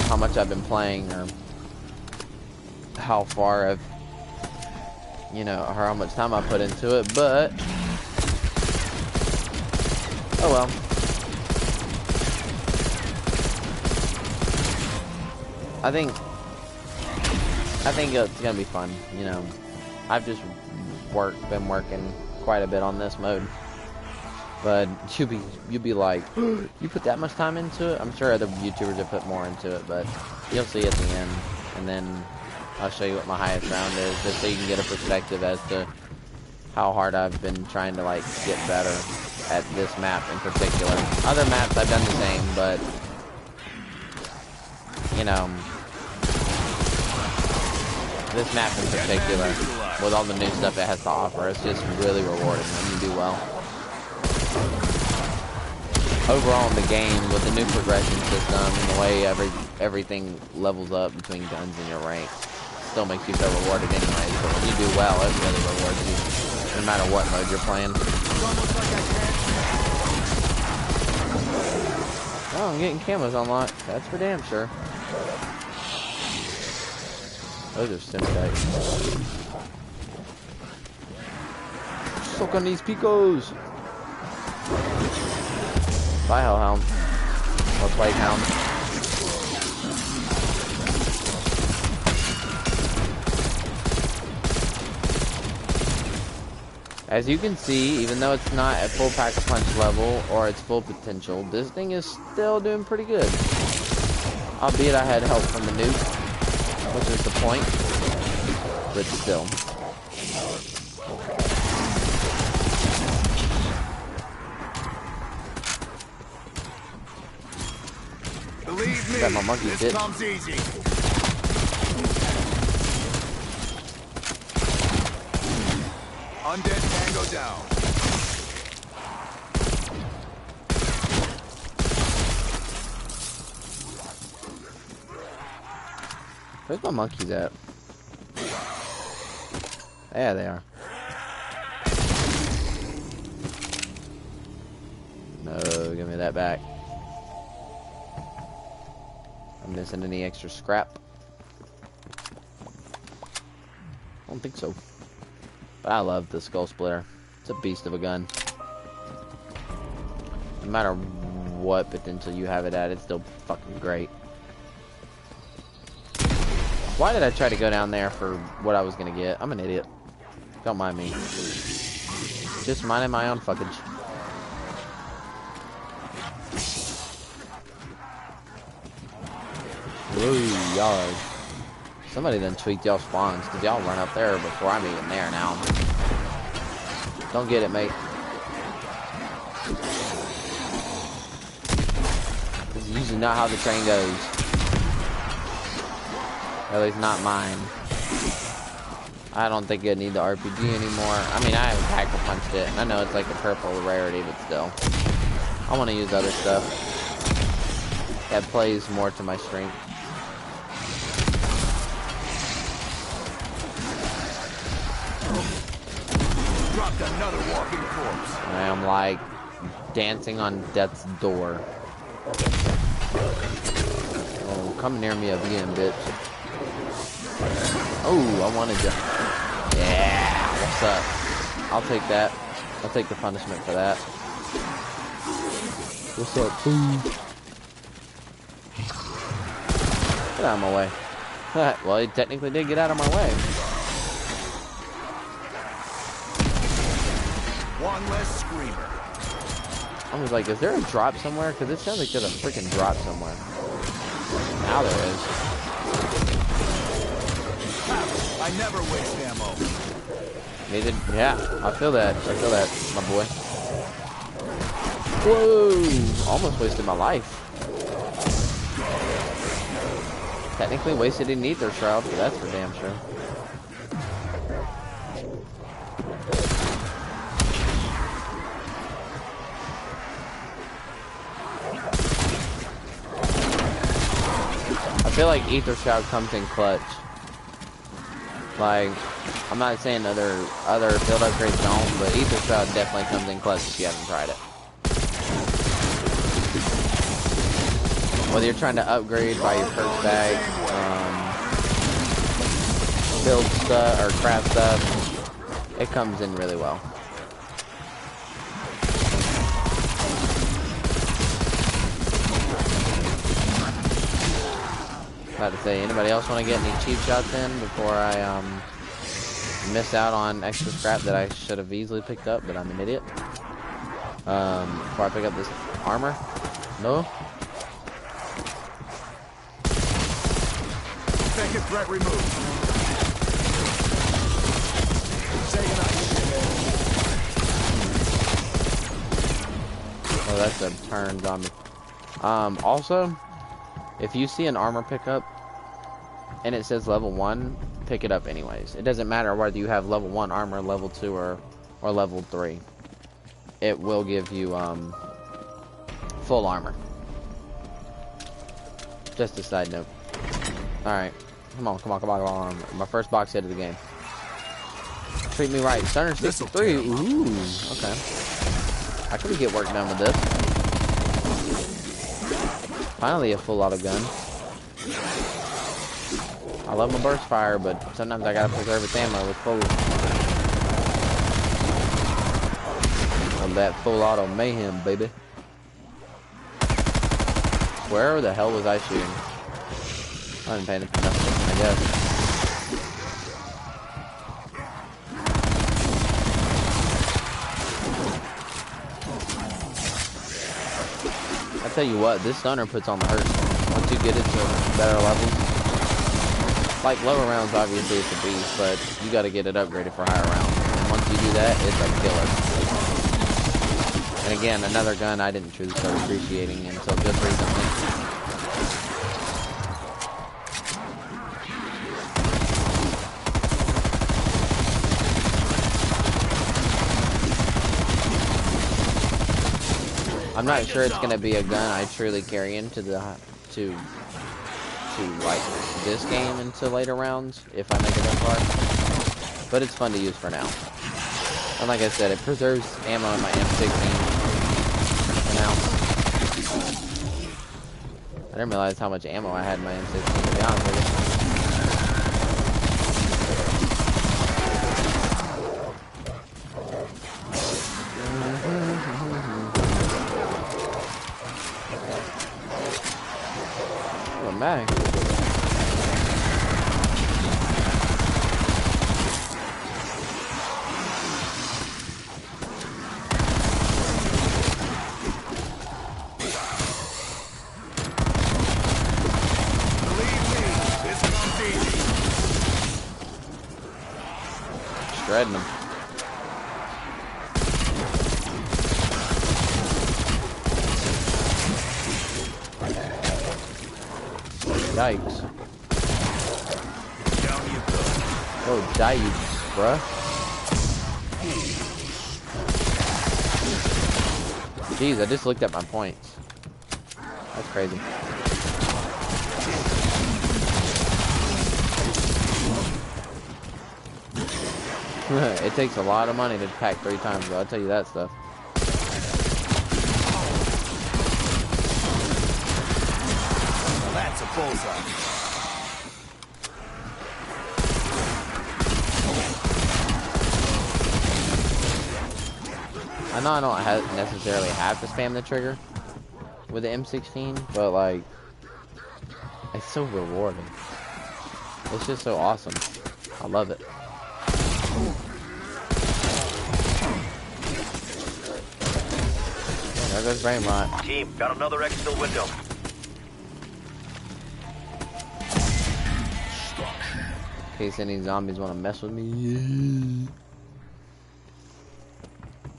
how much I've been playing or how far I've, you know, or how much time I put into it, but oh well. I think it's gonna be fun, you know. I've just been working quite a bit on this mode. But you'd be like, you put that much time into it? I'm sure other YouTubers have put more into it, but you'll see at the end. And then I'll show you what my highest round is, just so you can get a perspective as to how hard I've been trying to like get better at this map in particular. Other maps I've done the same, but you know, this map in particular, with all the new stuff it has to offer, it's just really rewarding when you do well. Overall in the game, with the new progression system and the way everything levels up between guns and your rank, still makes you feel rewarded anyways. But when you do well, it really rewards you, no matter what mode you're playing. Oh, I'm getting camos unlocked. That's for damn sure. Those are Stimatites. Suck on these picos. Bye, Hellhound. Or Plague Hound. As you can see, even though it's not at full Pack-a-Punch level or its full potential, this thing is still doing pretty good. Albeit I had help from the nuke, which is the point, but still. Believe me, Got my monkey this bit. comes easy. Undead Tango down. Where's my monkeys at? Yeah, they are. No, give me that back. I'm missing any extra scrap. I don't think so. But I love the Skull Splitter. It's a beast of a gun. No matter what potential you have it at, it's still fucking great. Why did I try to go down there for what I was gonna get? I'm an idiot. Don't mind me. Just minding my own fuckage. Whoa, y'all. Somebody done tweaked y'all spawns, because y'all run up there before I'm even there now. Don't get it, mate. This is usually not how the train goes. At least not mine. I don't think I need the RPG anymore. I mean, I haven't Pack-a-Punched it. I know it's like a purple rarity, but still. I want to use other stuff that plays more to my strength. Dropped another walking corpse. I'm like dancing on death's door. Oh, come near me again, bitch. Oh, I wanted you. Yeah, what's up? I'll take that. I'll take the punishment for that. What's up, fool? Get out of my way. Well, he technically did get out of my way. One less screamer. I was like, is there a drop somewhere? Because it sounds like there's a freaking drop somewhere. Now there is. I never waste ammo. Needed, yeah, I feel that, my boy. Whoa, almost wasted my life. Technically wasted an ether shroud, but that's for damn sure. feel like Ether Shroud comes in clutch. Like, I'm not saying other field upgrades don't, but Ether Shroud definitely comes in clutch if you haven't tried it. Whether you're trying to upgrade by your perk bag, build stuff or craft stuff, it comes in really well. About to say, anybody else want to get any cheap shots in before I miss out on extra scrap that I should have easily picked up, but I'm an idiot. Before I pick up this armor? No? Second threat removed. Taking out. Oh, that's a turn zombie. Also, if you see an armor pickup and it says level 1, pick it up anyways. It doesn't matter whether you have level 1 armor, level 2, or level 3. It will give you full armor. Just a side note. Alright. Come on. My first box hit of the game. Treat me right. Stunner 63. Ooh, okay. I could get work done with this. Finally a full auto gun. I love my burst fire, but sometimes I gotta preserve its ammo with full of that full auto mayhem, baby. Where the hell was I shooting? I didn't pay enough, I guess. I tell you what, this stunner puts on the hurt. Once you get it to better levels, like lower rounds, obviously it's a beast, but you got to get it upgraded for higher rounds. And once you do that, it's a killer. And again, another gun I didn't truly start appreciating until just recently. I'm not sure it's gonna be a gun I truly carry into the to like this game into later rounds if I make it that far. But it's fun to use for now. And like I said, it preserves ammo in my M16 for now. I didn't realize how much ammo I had in my M16, to be honest with you. Mag. Shredding them. Yikes. Down you go. Oh, die you, bruh. Jeez, I just looked at my points. That's crazy. It takes a lot of money to pack 3 times, though. I'll tell you that stuff. That's a bullseye. I know I don't necessarily have to spam the trigger with the M16, but like, it's so rewarding. It's just so awesome. I love it. There goes brain rot. Team, got another exfil window. In case any zombies want to mess with me.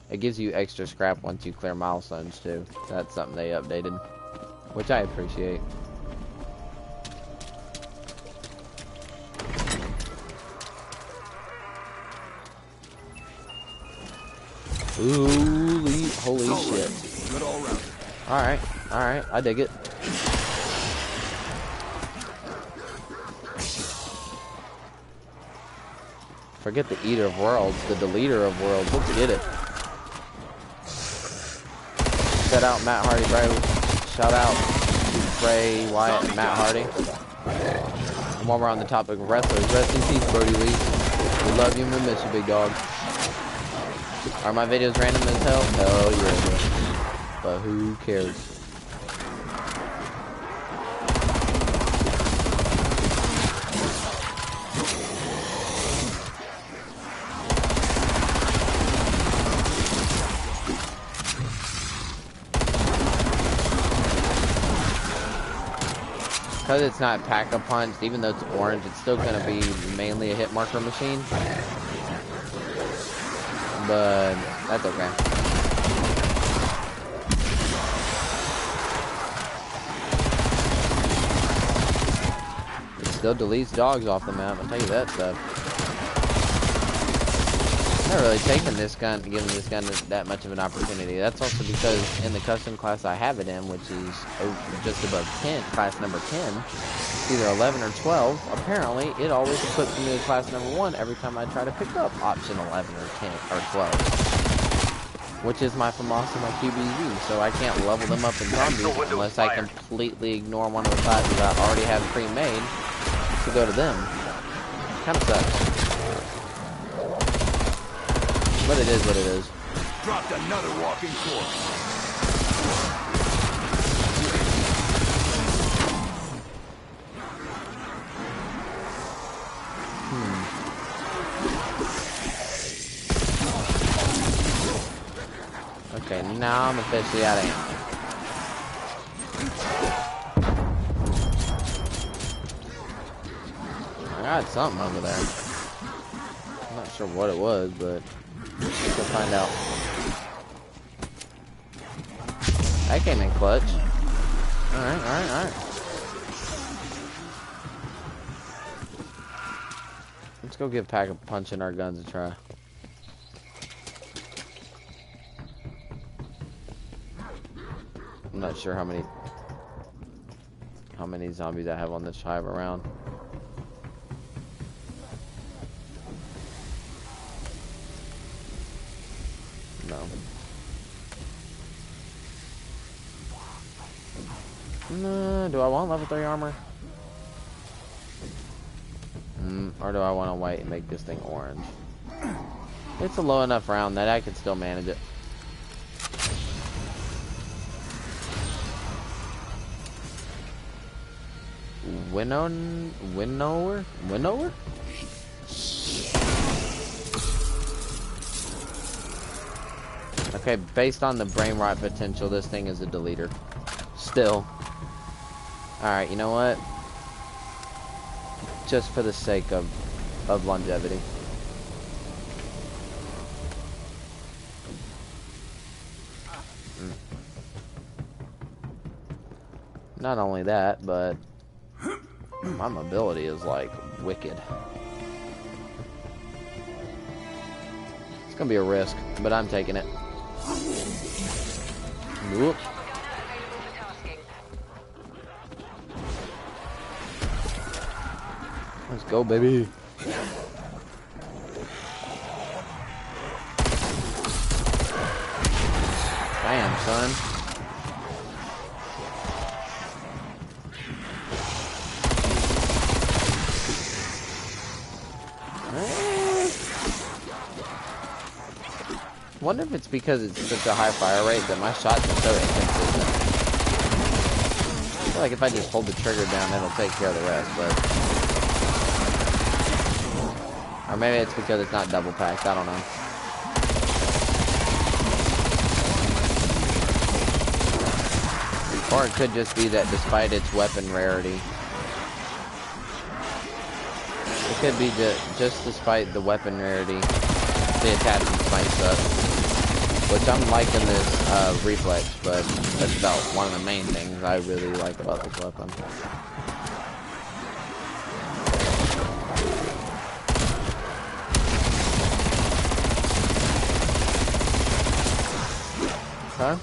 It gives you extra scrap once you clear milestones too. That's something they updated, which I appreciate. Holy shit. Good all round. Alright, I dig it. Forget the eater of worlds, the deleter of worlds. Let's get it. Shout out Matt Hardy, bro. Shout out to Bray Wyatt and Matt Hardy. And while we're on the topic of wrestlers, rest in peace, Brody Lee. We love you and we miss you, big dog. Are my videos random as hell? Hell yeah. But who cares? Because it's not pack-a-punch, even though it's orange, it's still going to be mainly a hit marker machine. But that's okay. It still deletes dogs off the map, I'll tell you that stuff. I'm not really taking this gun, giving this gun that much of an opportunity. That's also because in the custom class I have it in, which is just above 10, class number 10, either 11 or 12, apparently it always equips me to class number 1 every time I try to pick up option 11 or 10 or 12. Which is my FAMAS and my QBZ, so I can't level them up in zombies unless I completely ignore one of the classes I already have pre-made to go to them. Kinda sucks. But it is what it is. Dropped another walking corpse. Okay, now I'm officially out of ammo. I got something over there. I'm not sure what it was, but we'll find out. That came in clutch. Alright. Let's go give Pack-a-Punch and our guns a try. I'm not sure how many zombies I have on this hive around. No, do I want level 3 armor? Or do I want to wait and make this thing orange? It's a low enough round that I can still manage it. Winnower? Okay, based on the brain rot potential, this thing is a deleter. Still. Alright, you know what? Just for the sake of longevity. Not only that, but my mobility is like wicked. It's gonna be a risk, but I'm taking it. Whoop. Let's go, baby. Bam, son. Wonder if it's because it's such a high fire rate that my shots are so inconsistent. I feel like if I just hold the trigger down, it'll take care of the rest, but... Or maybe it's because it's not double packed, I don't know. Or it could just be that despite its weapon rarity, it could be just despite the weapon rarity, the attachments might suck. Which I'm liking this reflex, but that's about one of the main things I really like about this weapon. Okay.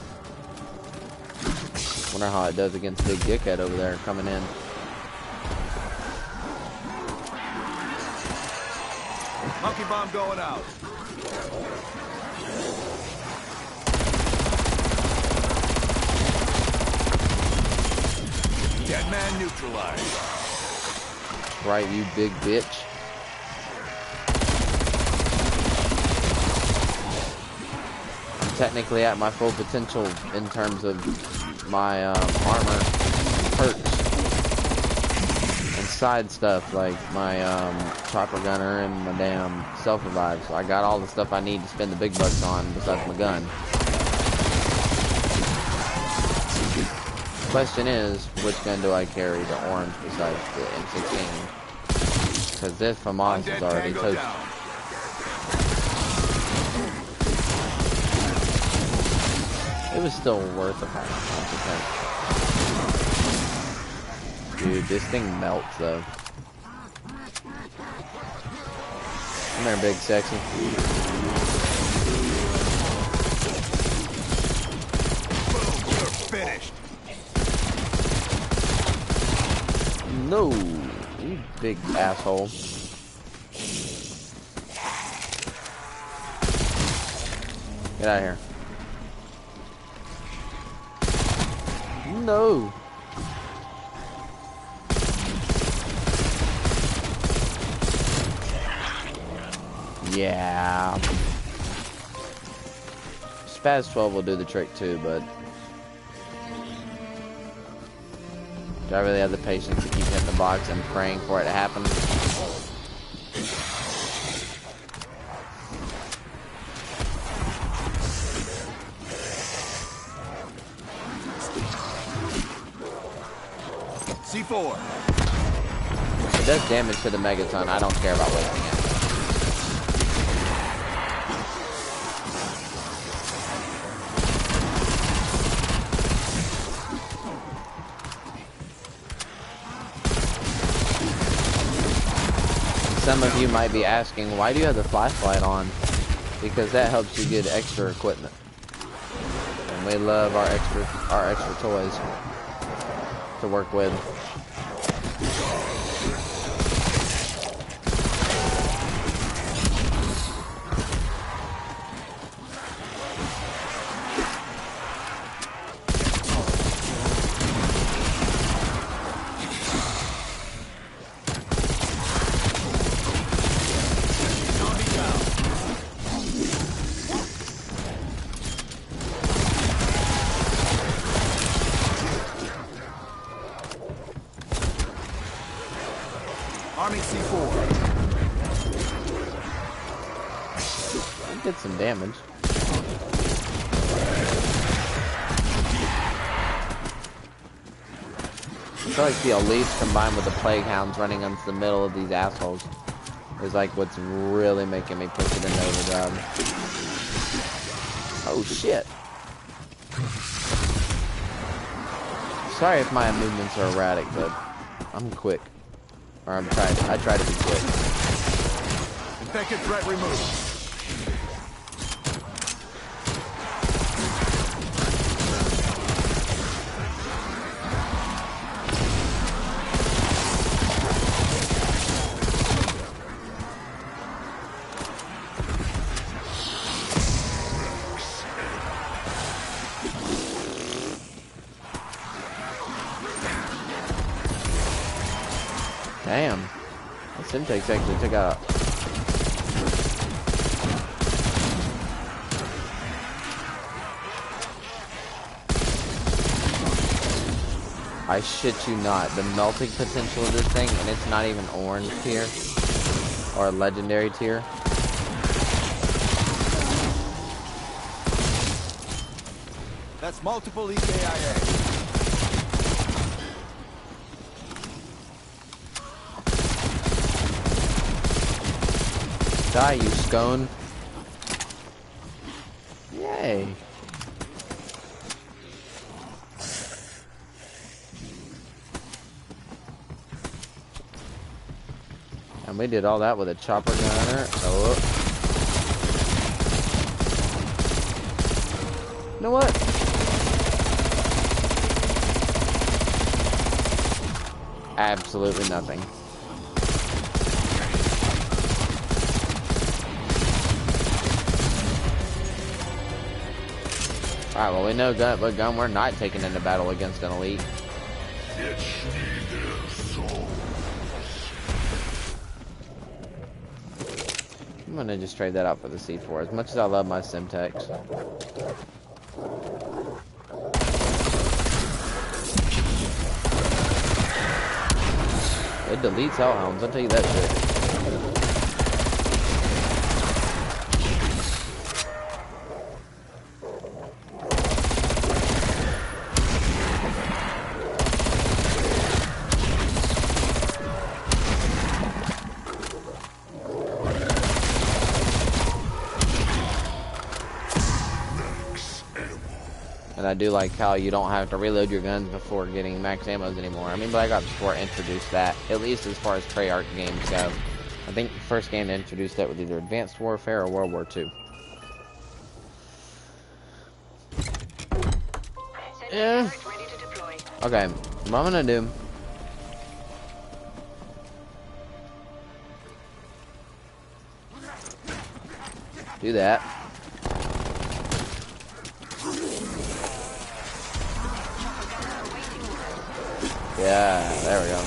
Wonder how it does against Big Dickhead over there coming in. Monkey bomb going out. Dead man neutralized. Right, you big bitch. I'm technically at my full potential in terms of my armor perks and side stuff, like my chopper gunner and my damn self-revive. So I got all the stuff I need to spend the big bucks on besides my gun. Question is, which gun do I carry, the orange besides the M16? Because this FAMAS is already toasted. It was still worth a $100. Dude, this thing melts though. Come here, big sexy. Boom, you're finished. No, you big asshole. Get out of here. No. Yeah. Spaz 12 will do the trick too, but do I really have the patience to keep hitting the box and praying for it to happen? C4. It does damage to the Megaton. I don't care about wasting it. Some of you might be asking, why do you have the flashlight on? Because that helps you get extra equipment. And we love our extra toys to work with. Arming C4. Did some damage. I feel like the elites combined with the plague hounds running into the middle of these assholes is like what's really making me push it into overdrive. Oh shit. Sorry if my movements are erratic, but I'm quick. Or I try to be quick. Infected threat removed. Damn. That Simtex actually took out. I shit you not. The melting potential of this thing, and it's not even orange tier or legendary tier. That's multiple EKIA. Die, you scone. Yay. And we did all that with a chopper gunner. Oh. You know what? Absolutely nothing. Alright, well we know what gun we're not taking into battle against an elite. I'm gonna just trade that out for the C4, as much as I love my Semtex. It deletes hellhounds, I'll tell you that shit. And I do like how you don't have to reload your guns before getting max ammos anymore. I mean, Black Ops 4 introduced that, at least as far as Treyarch games go. I think the first game to introduce that was either Advanced Warfare or World War II. Yeah. Okay, what I'm gonna do... do that. Yeah, there we go.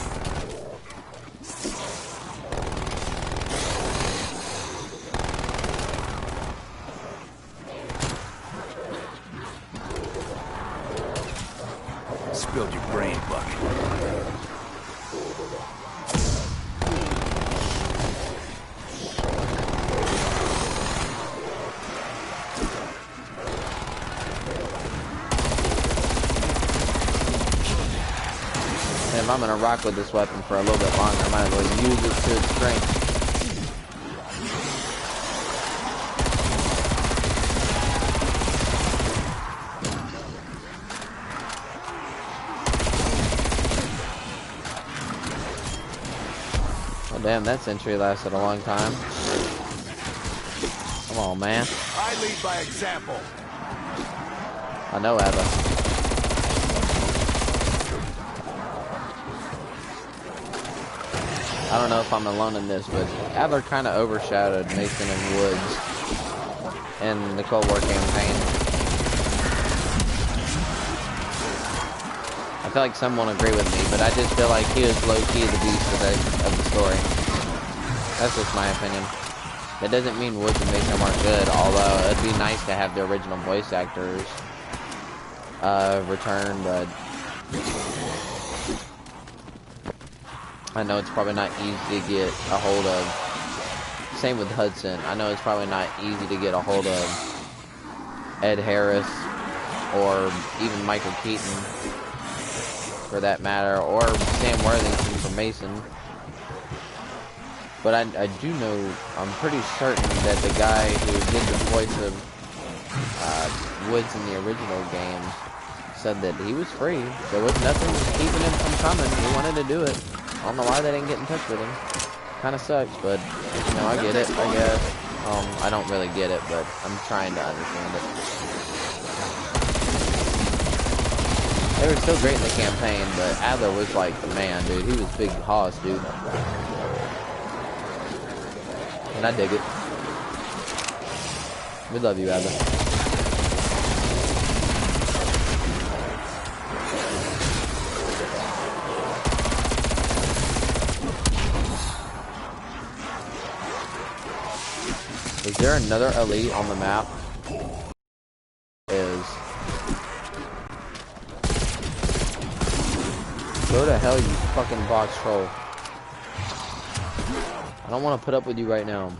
Spilled your brain bucket. If I'm gonna rock with this weapon for a little bit longer, I might as well use it to its strength. Oh damn, that sentry lasted a long time. Come on, man. I lead by example. I know, Ava. I don't know if I'm alone in this, but Adler kind of overshadowed Mason and Woods in the Cold War campaign. I feel like some won't agree with me, but I just feel like he was low-key the beast of the story. That's just my opinion. That doesn't mean Woods and Mason weren't good, although it'd be nice to have the original voice actors return, but... I know it's probably not easy to get a hold of. Same with Hudson. I know it's probably not easy to get a hold of Ed Harris or even Michael Keaton for that matter, or Sam Worthington for Mason. But I do know, I'm pretty certain that the guy who did the voice of Woods in the original game said that he was free. There was nothing keeping him from coming. He wanted to do it. I don't know why they didn't get in touch with him. Kinda sucks, but, you know, I get it, I guess. I don't really get it, but I'm trying to understand it. They were still great in the campaign, but Adler was like the man, dude. He was Big Hoss, dude. And I dig it. We love you, Adler. Is there another elite on the map? Is. Go to hell, you fucking box troll. I don't want to put up with you right now.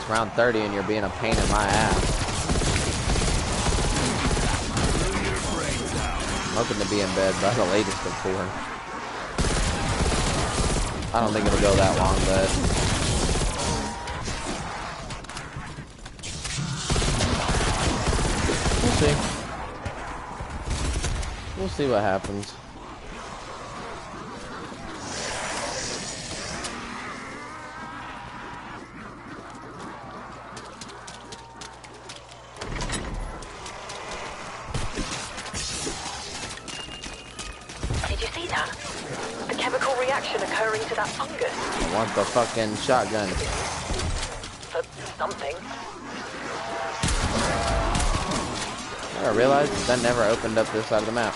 Round 30 and you're being a pain in my ass. I'm hoping to be in bed by the latest of 4. I don't think it'll go that long, but... we'll see. We'll see what happens. reaction occurring to that fungus. I want the fucking shotgun. For something. I realized that never opened up this side of the map.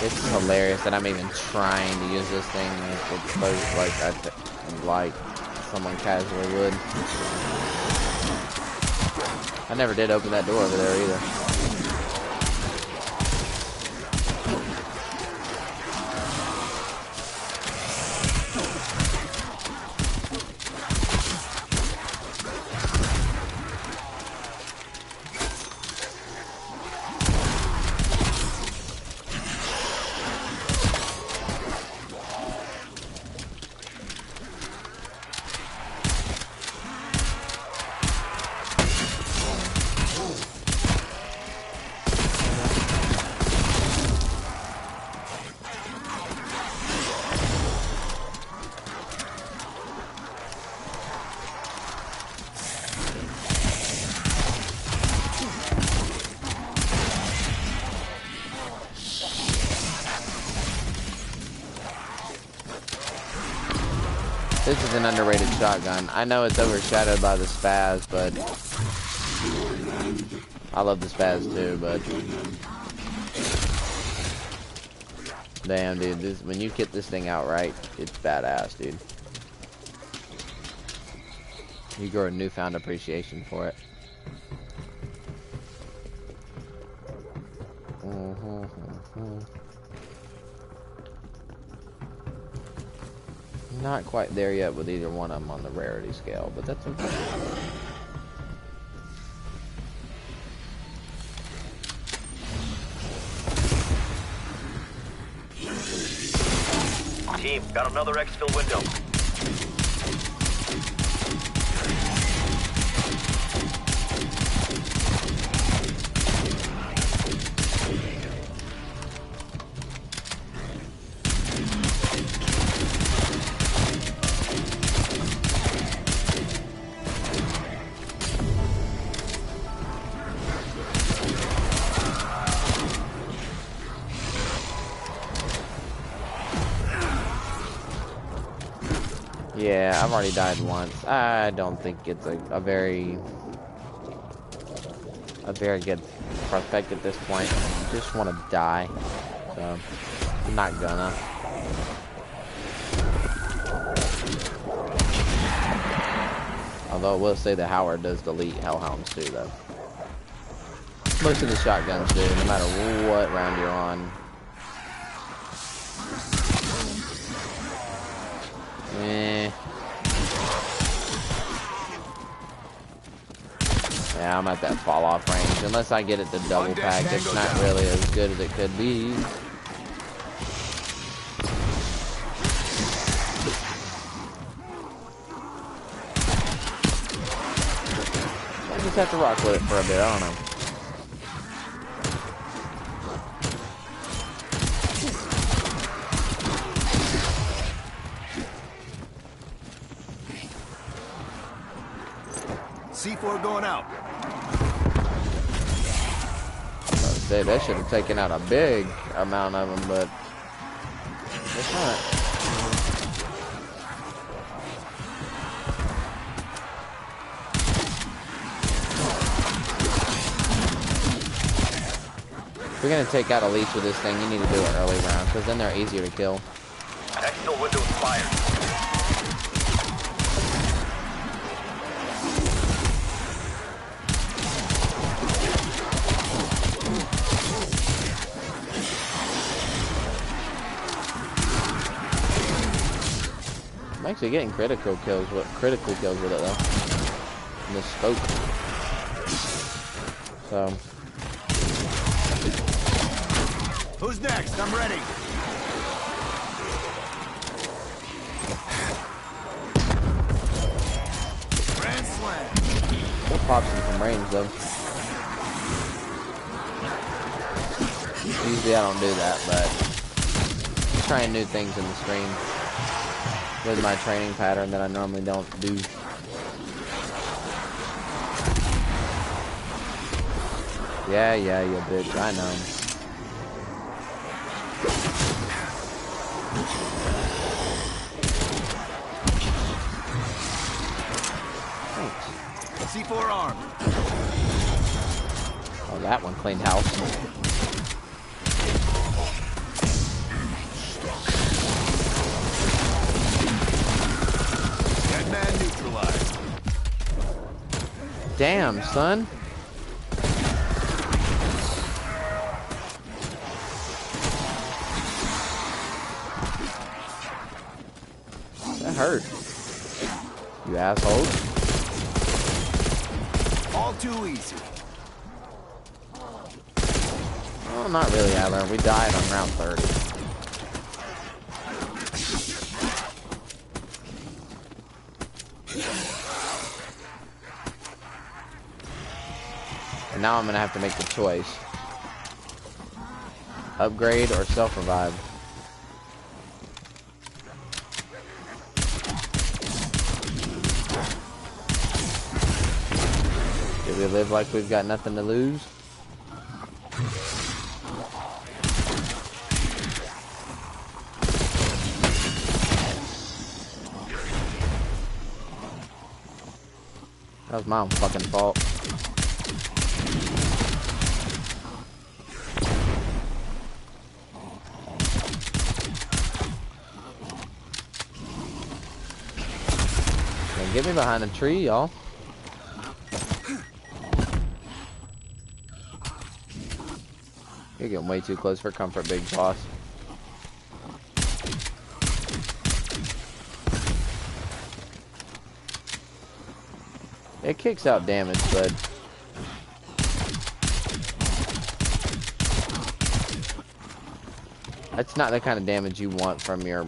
It's hilarious that I'm even trying to use this thing like someone casually would. I never did open that door over there either. This is an underrated shotgun. I know it's overshadowed by the Spaz, but I love the Spaz too, but damn, dude, when you get this thing out right, it's badass, dude. You grow a newfound appreciation for it. Not quite there yet with either one of them on the rarity scale, but that's okay. Team, got another exfil window. Yeah, I've already died once. I don't think it's a very good prospect at this point. I just want to die, so I'm not gonna. Although I will say that Howard does delete Hellhounds too, though. Most of the shotguns do, no matter what round you're on. Yeah, I'm at that fall off range. Unless I get it to double pack, it's not really as good as it could be. I just have to rock with it for a bit, I don't know. C4 going out. Say that should have taken out a big amount of them, but it's not. If you're gonna take out a leech with this thing, you need to do it early round, because then they're easier to kill. Exfil window expired. I'm actually getting critical kills with it though. In the scope. So. Who's next? I'm ready. Grand slam. Still pops in from range though. Usually I don't do that, but trying new things in the stream with my training pattern that I normally don't do. Yeah, you bitch. I know. Thanks. C4 armed. Oh, that one cleaned house. Dead man neutralized. Damn, son. That hurt. You assholes. All too easy. Well, not really, Adler. We died on round 30. And now I'm gonna have to make the choice. Upgrade or self-revive. Do we live like we've got nothing to lose? That was my own fucking fault. Get me behind a tree, y'all. You're getting way too close for comfort, big boss. It kicks out damage, but that's not the kind of damage you want from your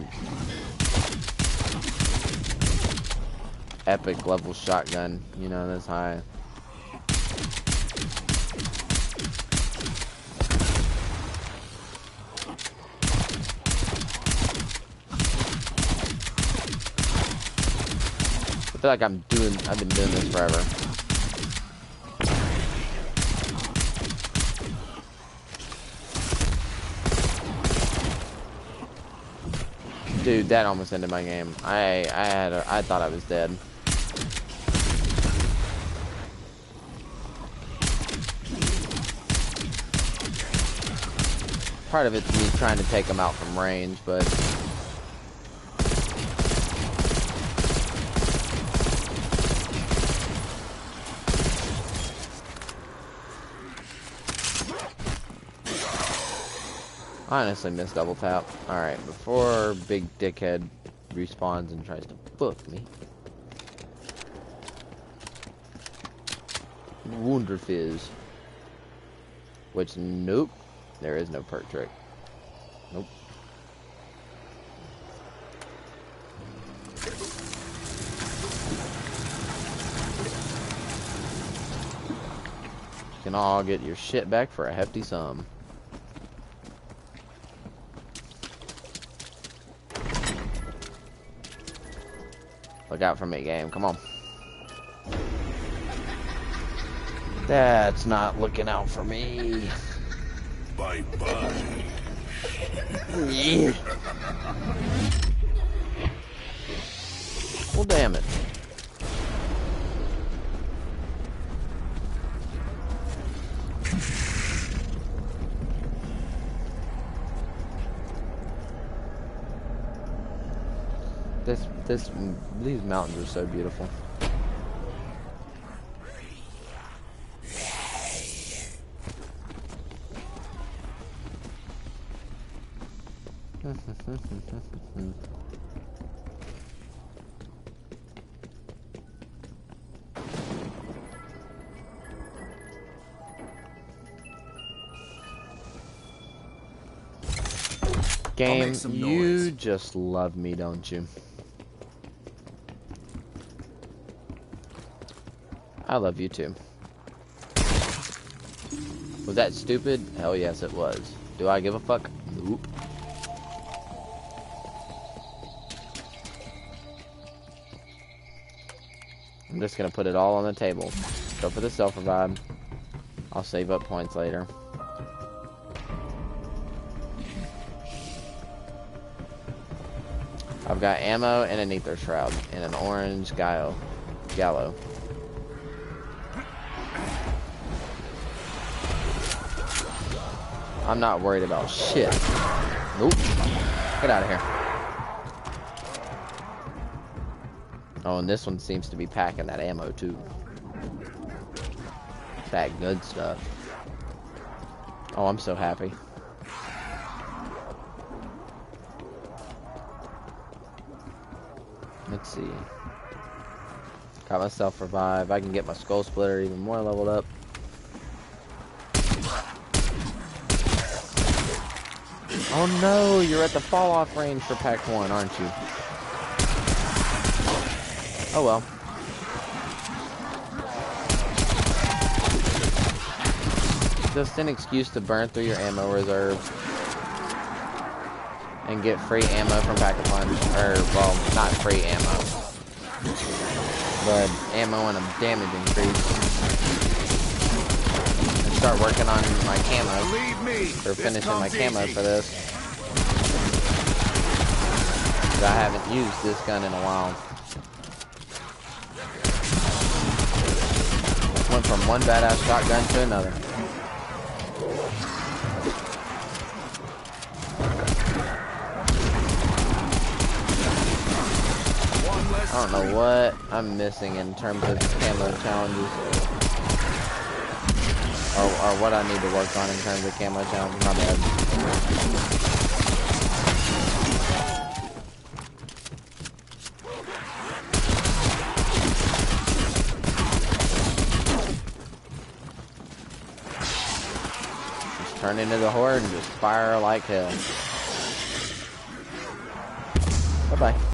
epic level shotgun, you know, that's high. I feel like I've been doing this forever. Dude, that almost ended my game. I thought I was dead. Part of it's me trying to take him out from range, but I honestly missed double tap. Alright, before big dickhead respawns and tries to fuck me. Wunderfizz. Which, nope. There is no perk trick. Nope. You can all get your shit back for a hefty sum. Look out for me, game. Come on. That's not looking out for me. Bye-bye. Yeah. Well, damn it. These mountains are so beautiful. Game, you just love me, don't you? I love you too. Was that stupid? Hell yes it was. Do I give a fuck? Nope. I'm just gonna put it all on the table. Go for the self-revive. I'll save up points later. I've got ammo and an ether shroud and an orange gallo. I'm not worried about shit. Nope. Get out of here. Oh, and this one seems to be packing that ammo too. That good stuff. Oh, I'm so happy. Let's see. Got myself revive. I can get my skull splitter even more leveled up. Oh no, you're at the fall off range for pack 1, aren't you? Oh well. Just an excuse to burn through your ammo reserve and get free ammo from Pack-a-Punch. Or, well, not free ammo, but ammo and a damage increase. And start working on my camo. Or finishing my camo for this. But I haven't used this gun in a while. Went from one badass shotgun to another. I don't know what I'm missing in terms of camo challenges. Or what I need to work on in terms of camo challenges. My bad. Just turn into the horde and just fire like hell. Bye-bye.